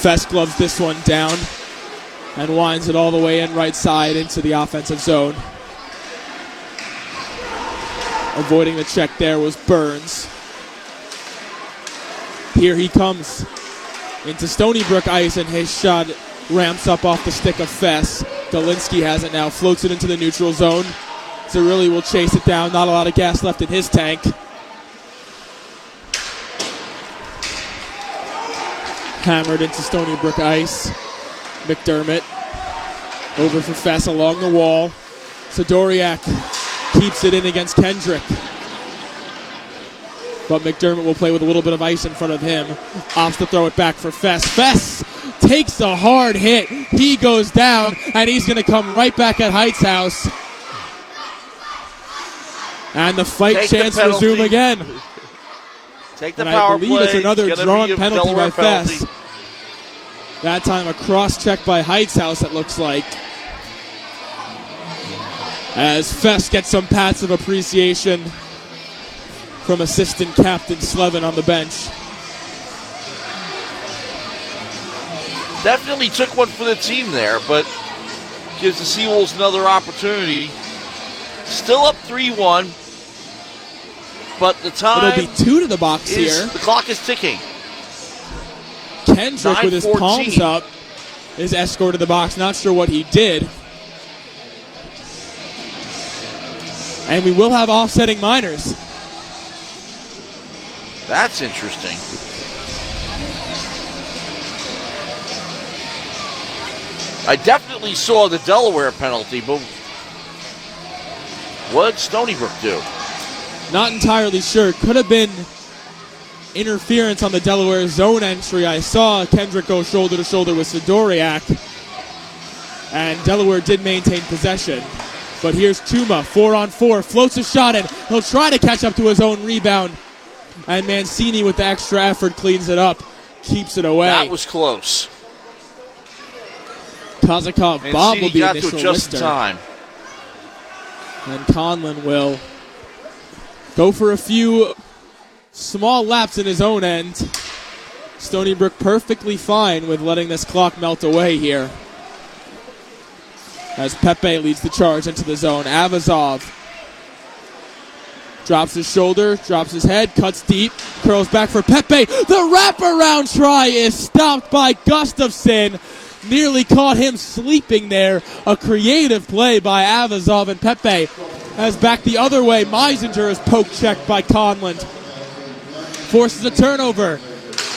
A: Fess gloves this one down and winds it all the way in right side into the offensive zone. Avoiding the check there was Burns. Here he comes into Stony Brook ice, and his shot ramps up off the stick of Fess. Galinsky has it now, floats it into the neutral zone. Zerilli will chase it down, not a lot of gas left in his tank. Hammered into Stony Brook ice. McDermott over for Fess along the wall. Sidoriak keeps it in against Kendrick. But McDermott will play with a little bit of ice in front of him. Opts to throw it back for Fess. Fess takes a hard hit. He goes down, and he's going to come right back at Heightshouse. And the fight chance resume again.
B: Take the
A: and
B: power
A: I believe
B: play.
A: it's another drawn penalty by
B: penalty.
A: Fess. That time a cross check by Heightshouse, it looks like. As Fess gets some pats of appreciation from assistant captain Slevin on the bench.
B: Definitely took one for the team there, but gives the Seawolves another opportunity. Still up 3-1, but the time
A: it'll be 2 to the box here.
B: The clock is ticking.
A: Kendrick with his palms up is escorted to the box. Not sure what he did. And we will have offsetting minors.
B: That's interesting. I definitely saw the Delaware penalty, but what did Stony Brook do?
A: Not entirely sure. Could have been interference on the Delaware zone entry. I saw Kendrick go shoulder to shoulder with Sidoriak, and Delaware did maintain possession. But here's Chuma, 4-on-4, floats a shot in. He'll try to catch up to his own rebound. And Mancini, with the extra effort, cleans it up, keeps it away.
B: That was close.
A: Kozakov Bob will be
B: got
A: initial
B: to adjust
A: lister.
B: time.
A: And Conlon will go for a few small laps in his own end. Stony Brook perfectly fine with letting this clock melt away here. As Pepe leads the charge into the zone. Avazov drops his shoulder, drops his head, cuts deep, curls back for Pepe. The wraparound try is stopped by Gustafson. Nearly caught him sleeping there. A creative play by Avazov, and Pepe has back the other way. Meisinger is poke checked by Conlon. Forces a turnover.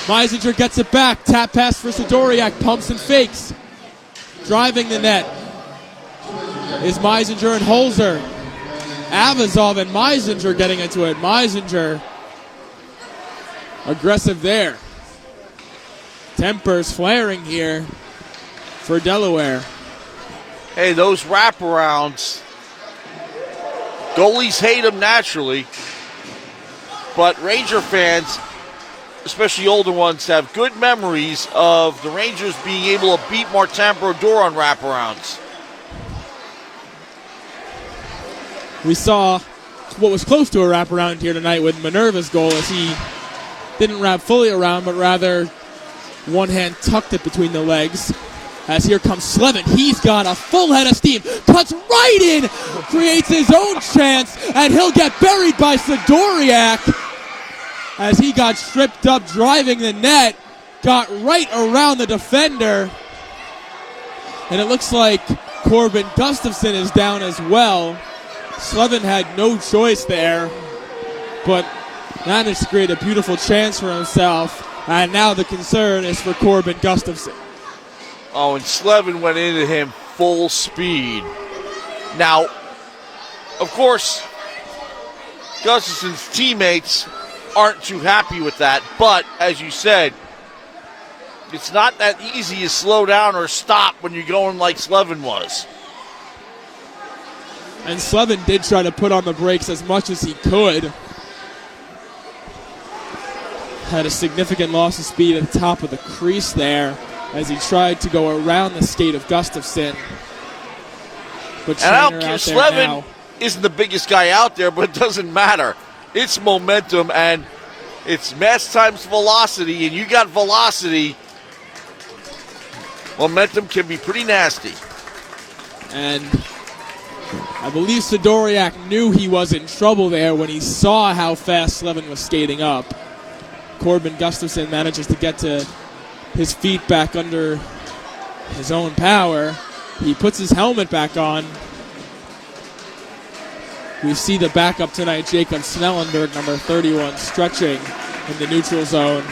A: Meisinger gets it back. Tap pass for Sidoriak. Pumps and fakes. Driving the net is Meisinger and Holzer. Avazov and Meisinger getting into it. Meisinger aggressive there. Tempers flaring here for Delaware.
B: Hey, those wraparounds, goalies hate them naturally, but Ranger fans, especially older ones, have good memories of the Rangers being able to beat Martin Brodeur on wraparounds.
A: We saw what was close to a wraparound here tonight with Minerva's goal, as he didn't wrap fully around, but rather one hand tucked it between the legs. As here comes Slevin. He's got a full head of steam. Cuts right in. Creates his own chance. And he'll get buried by Sidoriak. As he got stripped up driving the net. Got right around the defender. And it looks like Corbin Gustafson is down as well. Slevin had no choice there. But managed to create a beautiful chance for himself. And now the concern is for Corbin Gustafson.
B: Oh, and Slevin went into him full speed. Now, of course, Gustafson's teammates aren't too happy with that, but as you said, it's not that easy to slow down or stop when you're going like Slevin was.
A: And Slevin did try to put on the brakes as much as he could. Had a significant loss of speed at the top of the crease there, as he tried to go around the skate of Gustafson. But
B: and I don't care, Slevin isn't the biggest guy out there, but it doesn't matter. It's momentum, and it's mass times velocity, and you got velocity. Momentum can be pretty nasty.
A: And I believe Sidoriak knew he was in trouble there when he saw how fast Slevin was skating up. Corbin Gustafson manages to get to his feet back under his own power. He puts his helmet back on. We see the backup tonight, Jacob Snellenberg, number 31, stretching in the neutral zone.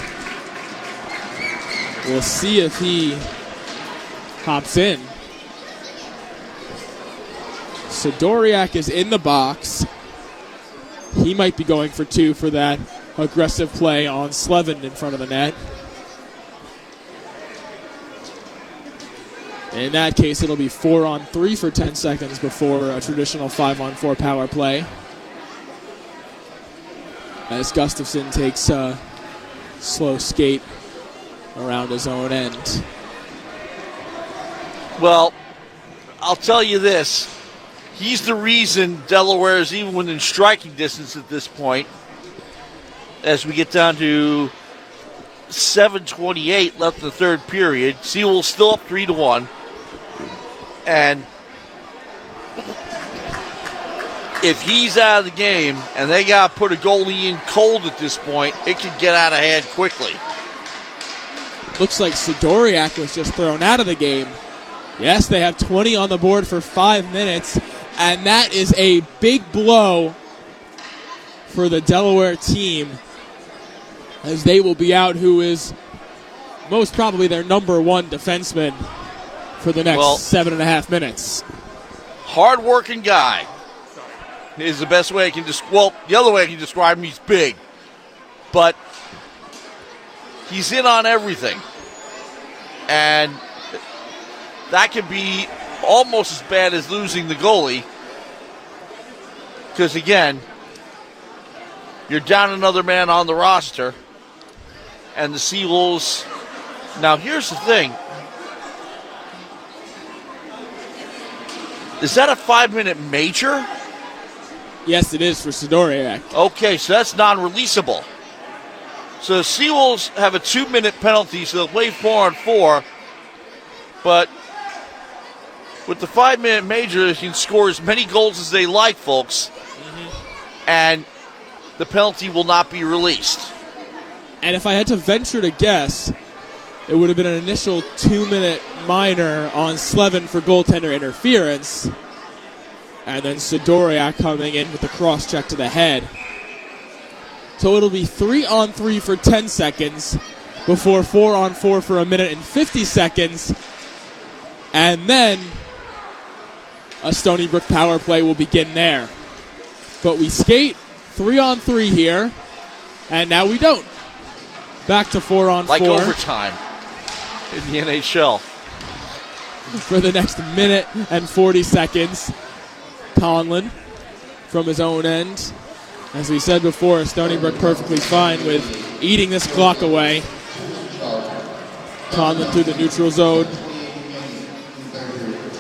A: We'll see if he hops in. Sidoriak is in the box. He might be going for two for that aggressive play on Slevin in front of the net. In that case, it'll be 4-on-3 for 10 seconds before a traditional 5-on-4 power play. As Gustafson takes a slow skate around his own end.
B: Well, I'll tell you this. He's the reason Delaware is even within striking distance at this point. As we get down to 7:28 left in the third period. Seawolves still up 3-1. And if he's out of the game and they got to put a goalie in cold at this point, it could get out of hand quickly.
A: Looks like Sidoriak was just thrown out of the game. Yes, they have 20 on the board for 5 minutes, and that is a big blow for the Delaware team, as they will be out who is most probably their number one defenseman for the next 7.5 minutes.
B: Hard-working guy is the best way I can the other way I can describe him, he's big. But he's in on everything. And that could be almost as bad as losing the goalie. Because, again, you're down another man on the roster. And the Seawolves... Now, here's the thing. Is that a 5-minute major?
A: Yes, it is for Sidoriak.
B: Okay, so that's non-releasable. So the Seawolves have a 2-minute penalty, so they'll play 4-on-4. But with the 5-minute major, they can score as many goals as they like, folks. Mm-hmm. And the penalty will not be released.
A: And if I had to venture to guess, it would have been an initial 2-minute minor on Slevin for goaltender interference. And then Sidoriak coming in with the cross-check to the head. So it'll be 3-on-3 for 10 seconds before 4-on-4 for 1 minute and 50 seconds. And then a Stony Brook power play will begin there. But we skate 3-on-3 here, and now we don't. Back to 4-on-4.
B: Like overtime in the NHL.
A: For the next minute and 40 seconds. Conlon from his own end. As we said before, Stony Brook perfectly fine with eating this clock away. Conlon through the neutral zone.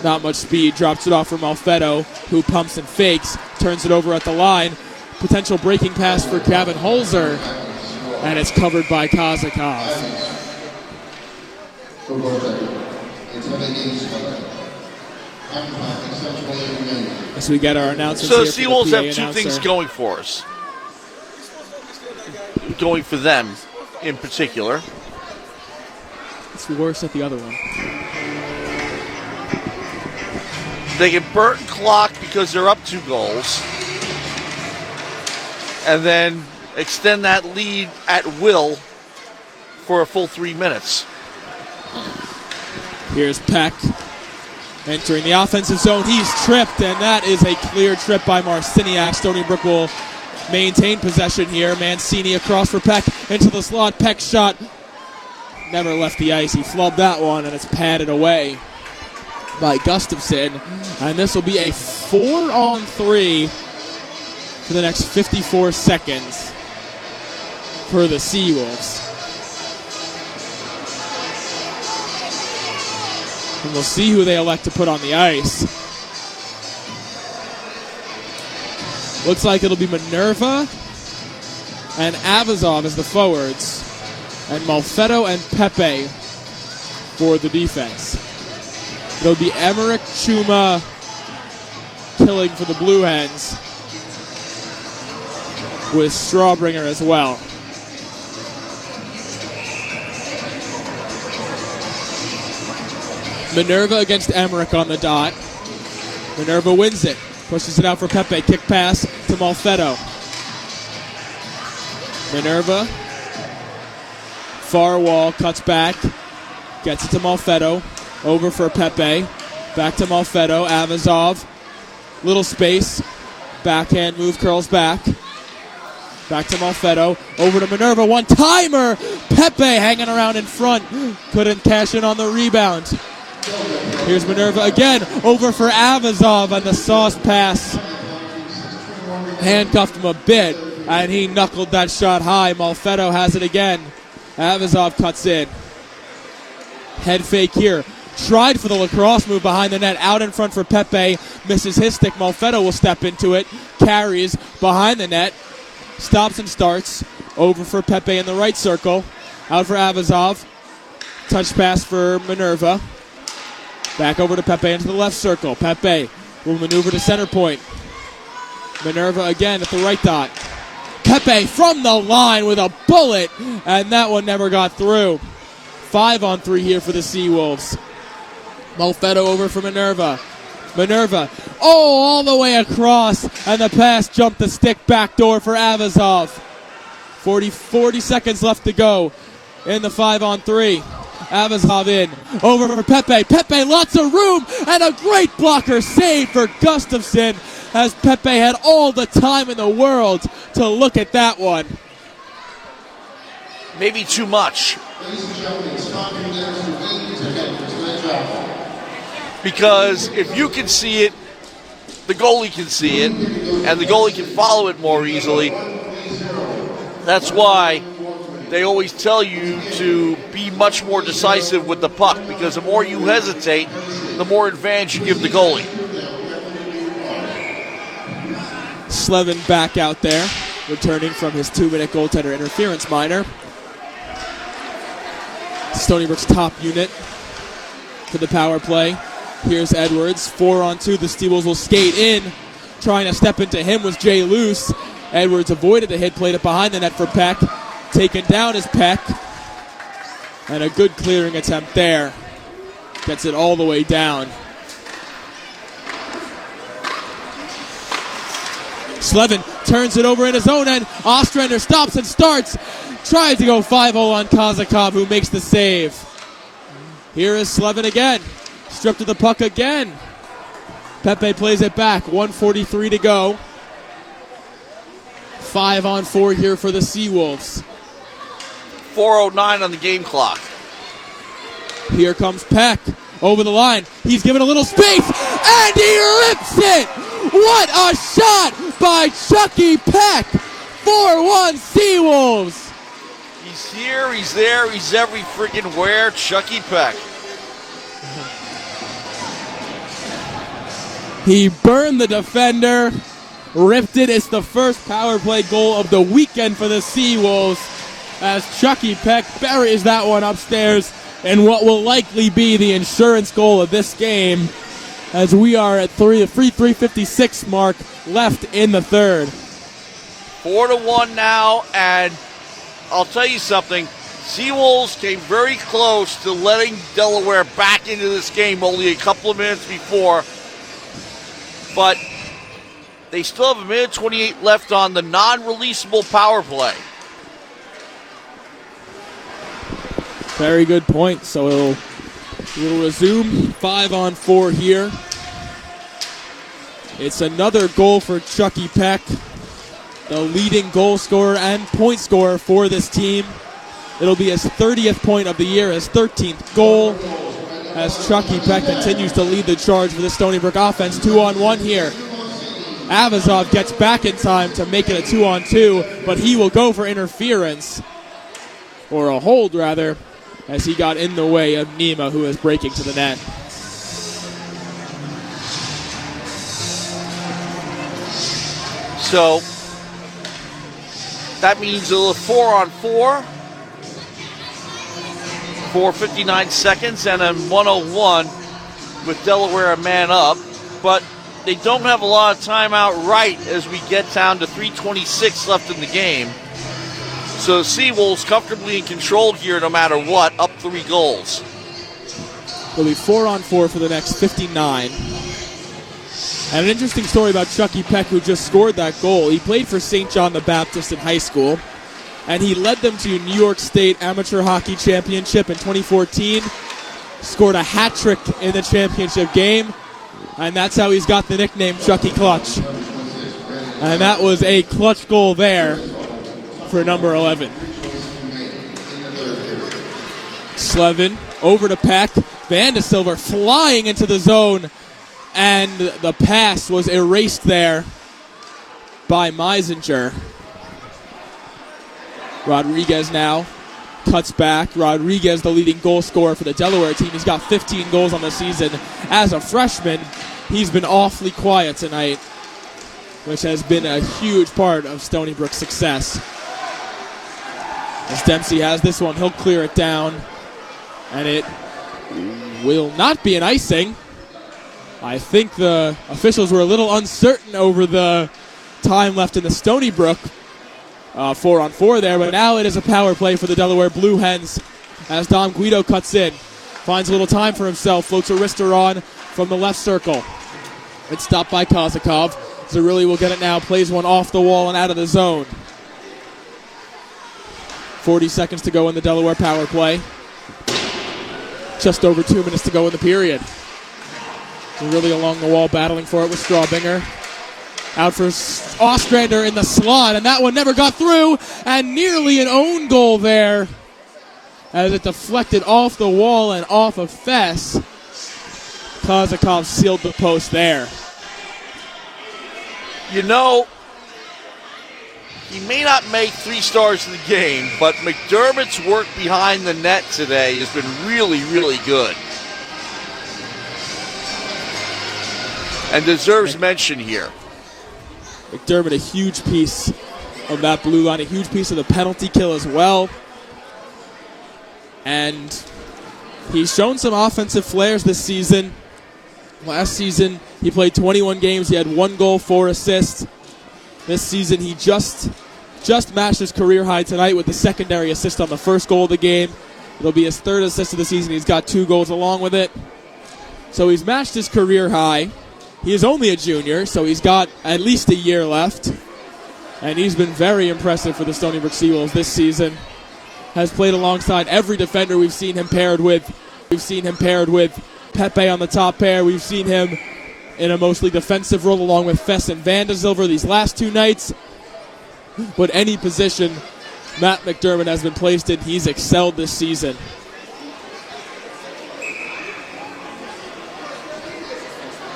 A: Not much speed. Drops it off for Malfetto, who pumps and fakes. Turns it over at the line. Potential breaking pass for Gavin Holzer, and it's covered by Kazakov. As we get our announcements
B: so
A: here
B: the Seawolves have two
A: announcer.
B: things going for us. Going for them in particular.
A: It's worse at the other one.
B: They can burn clock because they're up 2 goals. And then extend that lead at will for a full 3 minutes.
A: Here's Peck entering the offensive zone. He's tripped, and that is a clear trip by Marciniak. Stony Brook will maintain possession here. Mancini across for Peck into the slot. Peck shot never left the ice. He flubbed that one, and it's padded away by Gustafson. And this will be a 4-on-3 for the next 54 seconds for the Seawolves. And we'll see who they elect to put on the ice. Looks like it'll be Minerva and Avazov as the forwards, and Malfetto and Pepe for the defense. It'll be Emmerich, Chuma killing for the Blue Hens, with Strawbringer as well. Minerva against Emmerich on the dot. Minerva wins it. Pushes it out for Pepe. Kick pass to Malfetto. Minerva. Far wall. Cuts back. Gets it to Malfetto. Over for Pepe. Back to Malfetto. Avazov. Little space. Backhand move. Curls back. Back to Malfetto. Over to Minerva. One-timer. Pepe hanging around in front. Couldn't cash in on the rebound. Here's Minerva again, over for Avazov, and the sauce pass handcuffed him a bit, and he knuckled that shot high. Malfetto has it again. Avazov cuts in. Head fake here. Tried for the lacrosse move behind the net, out in front for Pepe. Misses his stick. Malfetto will step into it. Carries behind the net. Stops and starts. Over for Pepe in the right circle. Out for Avazov. Touch pass for Minerva. Back over to Pepe into the left circle. Pepe will maneuver to center point. Minerva again at the right dot. Pepe from the line with a bullet, and that one never got through. 5-on-3 here for the Seawolves. Malfetto over for Minerva. Minerva, all the way across, and the pass jumped the stick backdoor for Avazov. 40 seconds left to go in the 5-on-3. Avazov in, over for Pepe. Pepe, lots of room, and a great blocker save for Gustafson, as Pepe had all the time in the world to look at that one.
B: Maybe too much. Because if you can see it, the goalie can see it, and the goalie can follow it more easily. That's why they always tell you to be much more decisive with the puck, because the more you hesitate, the more advantage you give the goalie.
A: Slevin back out there, returning from his 2-minute goaltender interference minor. Stony Brook's top unit for the power play. Here's Edwards, 4-on-2. The Steelers will skate in. Trying to step into him was Jay Luce. Edwards avoided the hit, played it behind the net for Peck. Taken down is Peck. And a good clearing attempt there. Gets it all the way down. Slevin turns it over in his own end. Ostrander stops and starts. Tries to go 5-0 on Kazakov, who makes the save. Here is Slevin again. Stripped of the puck again. Pepe plays it back. 1:43 to go. 5-on-4 here for the Seawolves.
B: 4:09 on the game clock.
A: Here comes Peck over the line. He's given a little space, and he rips it! What a shot by Chucky Peck! 4-1 Seawolves!
B: He's here, he's there, he's every freaking where. Chucky Peck.
A: He burned the defender, ripped it. It's the first power play goal of the weekend for the Seawolves as Chucky Peck buries that one upstairs in what will likely be the insurance goal of this game, as we are at 3:56 mark left in the third.
B: 4-1 now, and I'll tell you something. Seawolves came very close to letting Delaware back into this game only a couple of minutes before, but they still have 1:28 left on the non-releasable power play.
A: Very good point. So we'll resume 5-on-4 here. It's another goal for Chucky Peck, the leading goal scorer and point scorer for this team. It'll be his 30th point of the year, his 13th goal, as Chucky Peck continues to lead the charge for the Stony Brook offense. 2-on-1 here. Avazov gets back in time to make it a 2-on-2, but he will go for interference, or a hold rather, as he got in the way of Nima, who is breaking to the net.
B: So that means a 4-on-4, 4:59 seconds, and then 1:01 with Delaware a man up, but they don't have a lot of time outright as we get down to 3:26 left in the game. So the Seawolves comfortably in control here no matter what, up 3 goals.
A: It'll be 4-on-4 for the next 59. And an interesting story about Chucky Peck, who just scored that goal. He played for St. John the Baptist in high school, and he led them to New York State Amateur Hockey Championship in 2014. Scored a hat trick in the championship game, and that's how he's got the nickname Chucky Clutch. And that was a clutch goal there for number 11. Slevin over to Peck. Van de Silver flying into the zone, and the pass was erased there by Meisinger. Rodriguez now cuts back. Rodriguez, the leading goal scorer for the Delaware team. He's got 15 goals on the season. As a freshman, he's been awfully quiet tonight, which has been a huge part of Stony Brook's success. As Dempsey has this one, he'll clear it down, and it will not be an icing. I think the officials were a little uncertain over the time left in the Stony Brook 4-on-4 there, but now it is a power play for the Delaware Blue Hens as Dom Guido cuts in. Finds a little time for himself, floats a wrister on from the left circle. It's stopped by Kozakov. Zerilli will get it now, plays one off the wall and out of the zone. 40 seconds to go in the Delaware power play. Just over 2 minutes to go in the period. Really along the wall, battling for it with Strawbinger. Out for Ostrander in the slot, and that one never got through, and nearly an own goal there as it deflected off the wall and off of Fess. Kozakov sealed the post there.
B: You know, he may not make 3 stars in the game, but McDermott's work behind the net today has been really, really good. And deserves mention here.
A: McDermott, a huge piece of that blue line, a huge piece of the penalty kill as well. And he's shown some offensive flares this season. Last season, he played 21 games. He had 1 goal, 4 assists. This season, he just matched his career high tonight with the secondary assist on the first goal of the game. It'll be his 3rd assist of the season. He's got 2 goals along with it. So he's matched his career high. He is only a junior, so he's got at least a year left. And he's been very impressive for the Stony Brook Seawolves this season. Has played alongside every defender we've seen him paired with. We've seen him paired with Pepe on the top pair. We've seen him in a mostly defensive role along with Fess and Van de Silver these last 2 nights. But any position Matt McDermott has been placed in, he's excelled this season.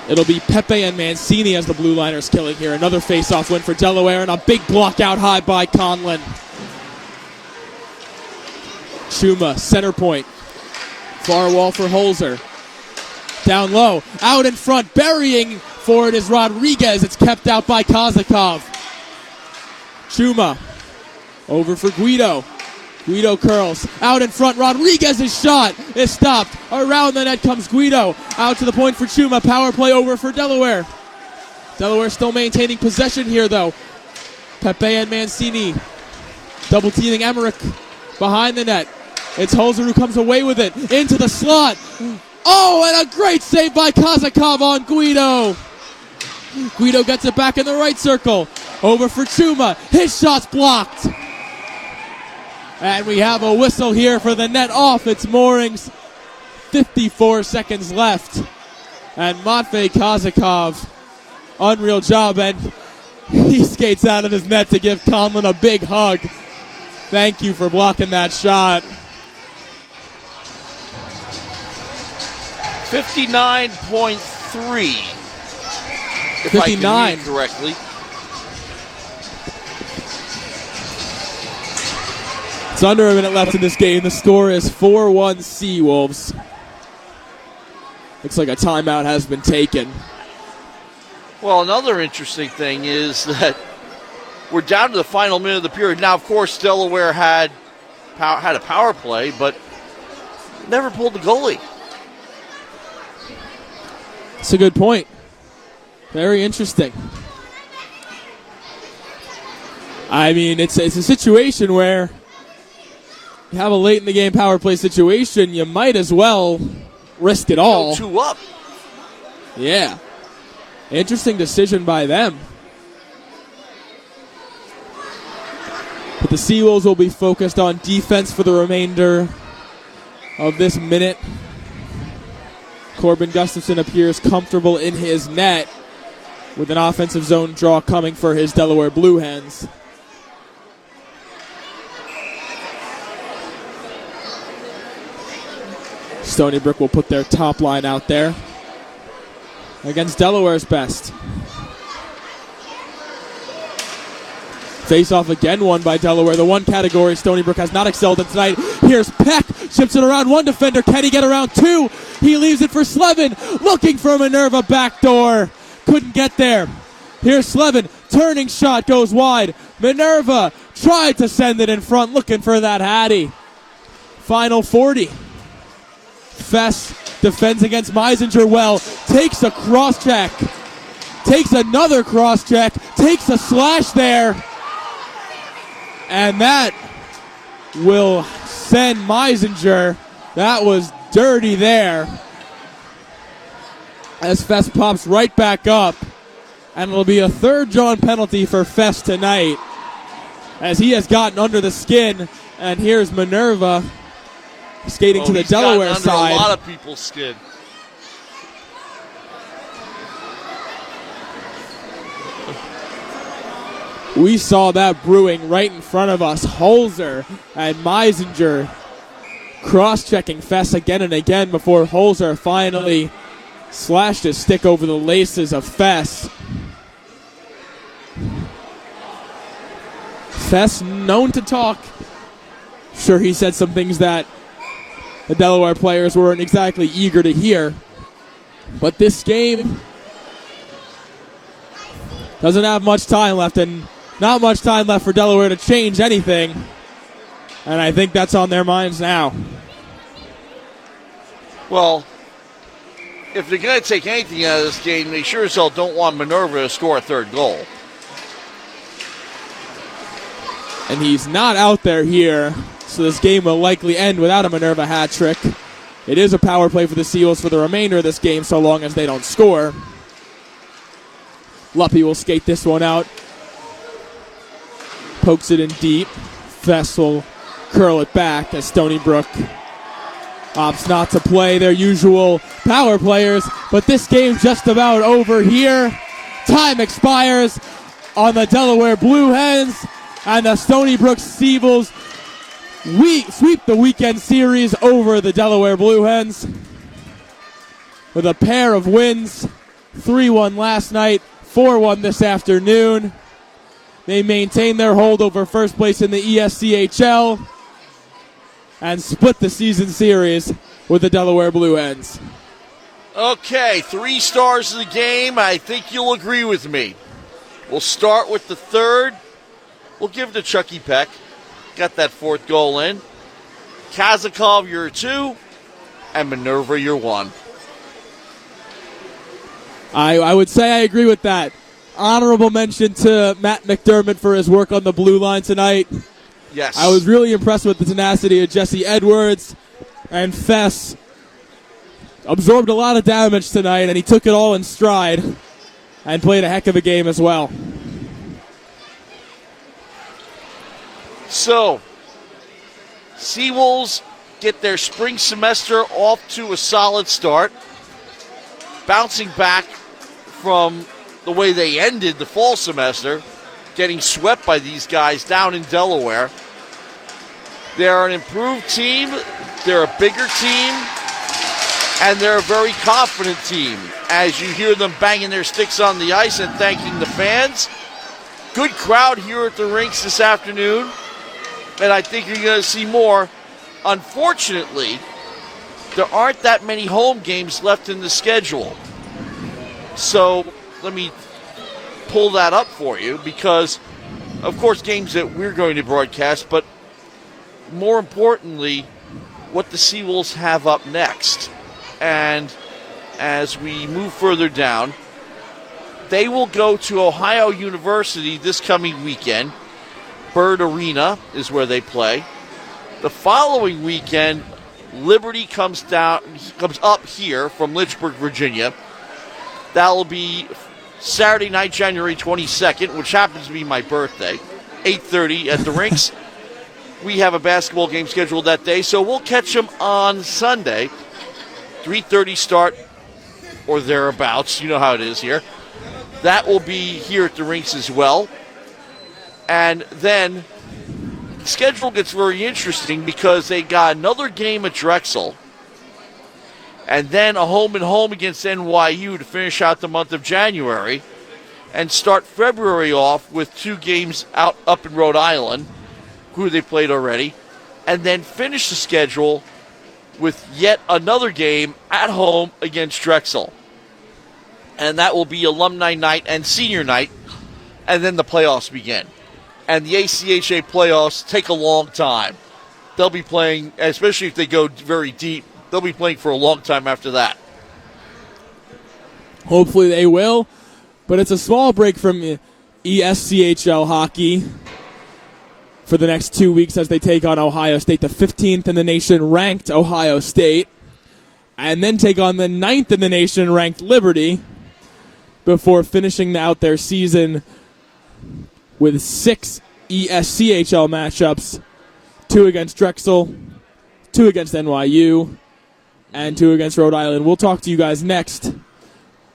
A: It'll be Pepe and Mancini as the Blue Liners killing here. Another face-off win for Delaware, and a big block out high by Conlon. Chuma, center point. Far wall for Holzer. Down low, out in front, burying Forward is Rodriguez. It's kept out by Kozakov. Chuma over for Guido. Guido curls. Out in front. Rodriguez's shot is stopped. Around the net comes Guido. Out to the point for Chuma. Power play over for Delaware. Delaware still maintaining possession here, though. Pepe and Mancini double teaming Emmerich behind the net. It's Holzer who comes away with it. Into the slot. Oh, and a great save by Kozakov on Guido. Guido gets it back in the right circle. Over for Chuma. His shot's blocked. And we have a whistle here for the net off its moorings. 54 seconds left. And Matvey Kozakov, unreal job. And he skates out of his net to give Conlon a big hug. Thank you for blocking that shot.
B: 59.3. If
A: 59.
B: I can read correctly.
A: It's under a minute left in this game. The score is 4-1 Seawolves. Looks like a timeout has been taken.
B: Well, another interesting thing is that we're down to the final minute of the period. Now, of course, Delaware had a power play, but never pulled the goalie.
A: That's a good point. Very interesting. I mean, it's a situation where you have a late in the game power play situation, you might as well risk it all.
B: Go 2 up.
A: Yeah. Interesting decision by them. But the Seawolves will be focused on defense for the remainder of this minute. Corbin Gustafson appears comfortable in his net with an offensive zone draw coming for his Delaware Blue Hens. Stony Brook will put their top line out there against Delaware's best. Face-off again won by Delaware. The one category Stony Brook has not excelled in tonight. Here's Peck. Chips it around one defender. Can he get around two? He leaves it for Slevin. Looking for Minerva backdoor. Couldn't get there. Here's Slevin. Turning shot goes wide. Minerva tried to send it in front. Looking for that Hattie. Final 40. Fess defends against Meisinger well. Takes a cross check. Takes another cross check. Takes a slash there. And that will send Meisinger. That was dirty there. As Fess pops right back up. And it'll be a third drawn penalty for Fess tonight. As he has gotten under the skin. And here's Minerva skating to the Delaware side.
B: A lot of people's skin.
A: We saw that brewing right in front of us. Holzer and Meisinger cross-checking Fess again and again before Holzer finally slashed his stick over the laces of Fess. Fess known to talk. Sure, he said some things that the Delaware players weren't exactly eager to hear. But this game doesn't have much time left, and not much time left for Delaware to change anything. And I think that's on their minds now.
B: Well, if they're going to take anything out of this game, they sure as hell don't want Minerva to score a third goal.
A: And he's not out there here, so this game will likely end without a Minerva hat trick. It is a power play for the Seals for the remainder of this game, so long as they don't score. Luppy will skate this one out. Pokes it in deep. Fess will curl it back as Stony Brook opts not to play their usual power players. But this game's just about over here. Time expires on the Delaware Blue Hens. And the Stony Brook Seawolves sweep the weekend series over the Delaware Blue Hens with a pair of wins. 3-1 last night, 4-1 this afternoon. They maintain their hold over first place in the ESCHL and split the season series with the Delaware Blue Hens.
B: Okay, 3 stars of the game. I think you'll agree with me. We'll start with the third. We'll give it to Chucky Peck. Got that 4th goal in. Kazakov, your 2. And Minerva, your 1.
A: I would say I agree with that. Honorable mention to Matt McDermott for his work on the blue line tonight.
B: Yes.
A: I was really impressed with the tenacity of Jesse Edwards, and Fess absorbed a lot of damage tonight, and he took it all in stride and played a heck of a game as well.
B: So, Seawolves get their spring semester off to a solid start, bouncing back from the way they ended the fall semester, getting swept by these guys down in Delaware. They're an improved team, they're a bigger team, and they're a very confident team. As you hear them banging their sticks on the ice and thanking the fans. Good crowd here at the RINX this afternoon, and I think you're going to see more. Unfortunately, there aren't that many home games left in the schedule. So let me pull that up for you because, of course, games that we're going to broadcast, but more importantly, what the Seawolves have up next. And as we move further down, they will go to Ohio University this coming weekend. Bird Arena is where they play. The following weekend, Liberty comes up here from Lynchburg, Virginia. That will be Saturday night, January 22nd, which happens to be my birthday, 8:30 at the RINX. We have a basketball game scheduled that day, so we'll catch them on Sunday, 3:30 start or thereabouts. You know how it is here. That will be here at the RINX as well. And then the schedule gets very interesting because they got another game at Drexel and then a home-and-home against NYU to finish out the month of January and start February off with 2 games up in Rhode Island, who they played already, and then finish the schedule with yet another game at home against Drexel. And that will be alumni night and senior night, and then the playoffs begin. And the ACHA playoffs take a long time. They'll be playing, especially if they go very deep, they'll be playing for a long time after that.
A: Hopefully they will, but it's a small break from ESCHL hockey for the next 2 weeks as they take on Ohio State, the 15th in the nation ranked Ohio State, and then take on the 9th in the nation ranked Liberty before finishing out their season with 6 ESCHL matchups, 2 against Drexel, 2 against NYU, and 2 against Rhode Island. We'll talk to you guys next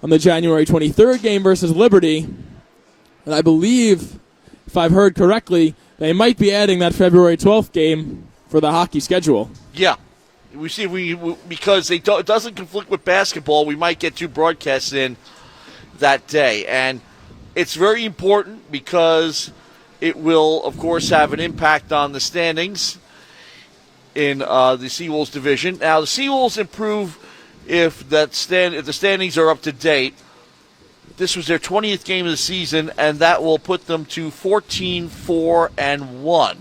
A: on the January 23rd game versus Liberty. And I believe, if I've heard correctly, they might be adding that February 12th game for the hockey schedule.
B: Yeah. We see because it doesn't conflict with basketball, we might get 2 broadcasts in that day. And it's very important because it will, of course, have an impact on the standings in the Seawolves division. Now, the Seawolves improve if the standings are up to date. This was their 20th game of the season, and that will put them to 14-4-1.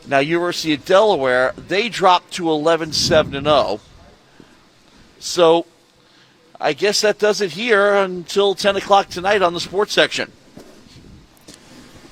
B: Now, University of Delaware, they dropped to 11-7-0. So I guess that does it here until 10 o'clock tonight on the sports section.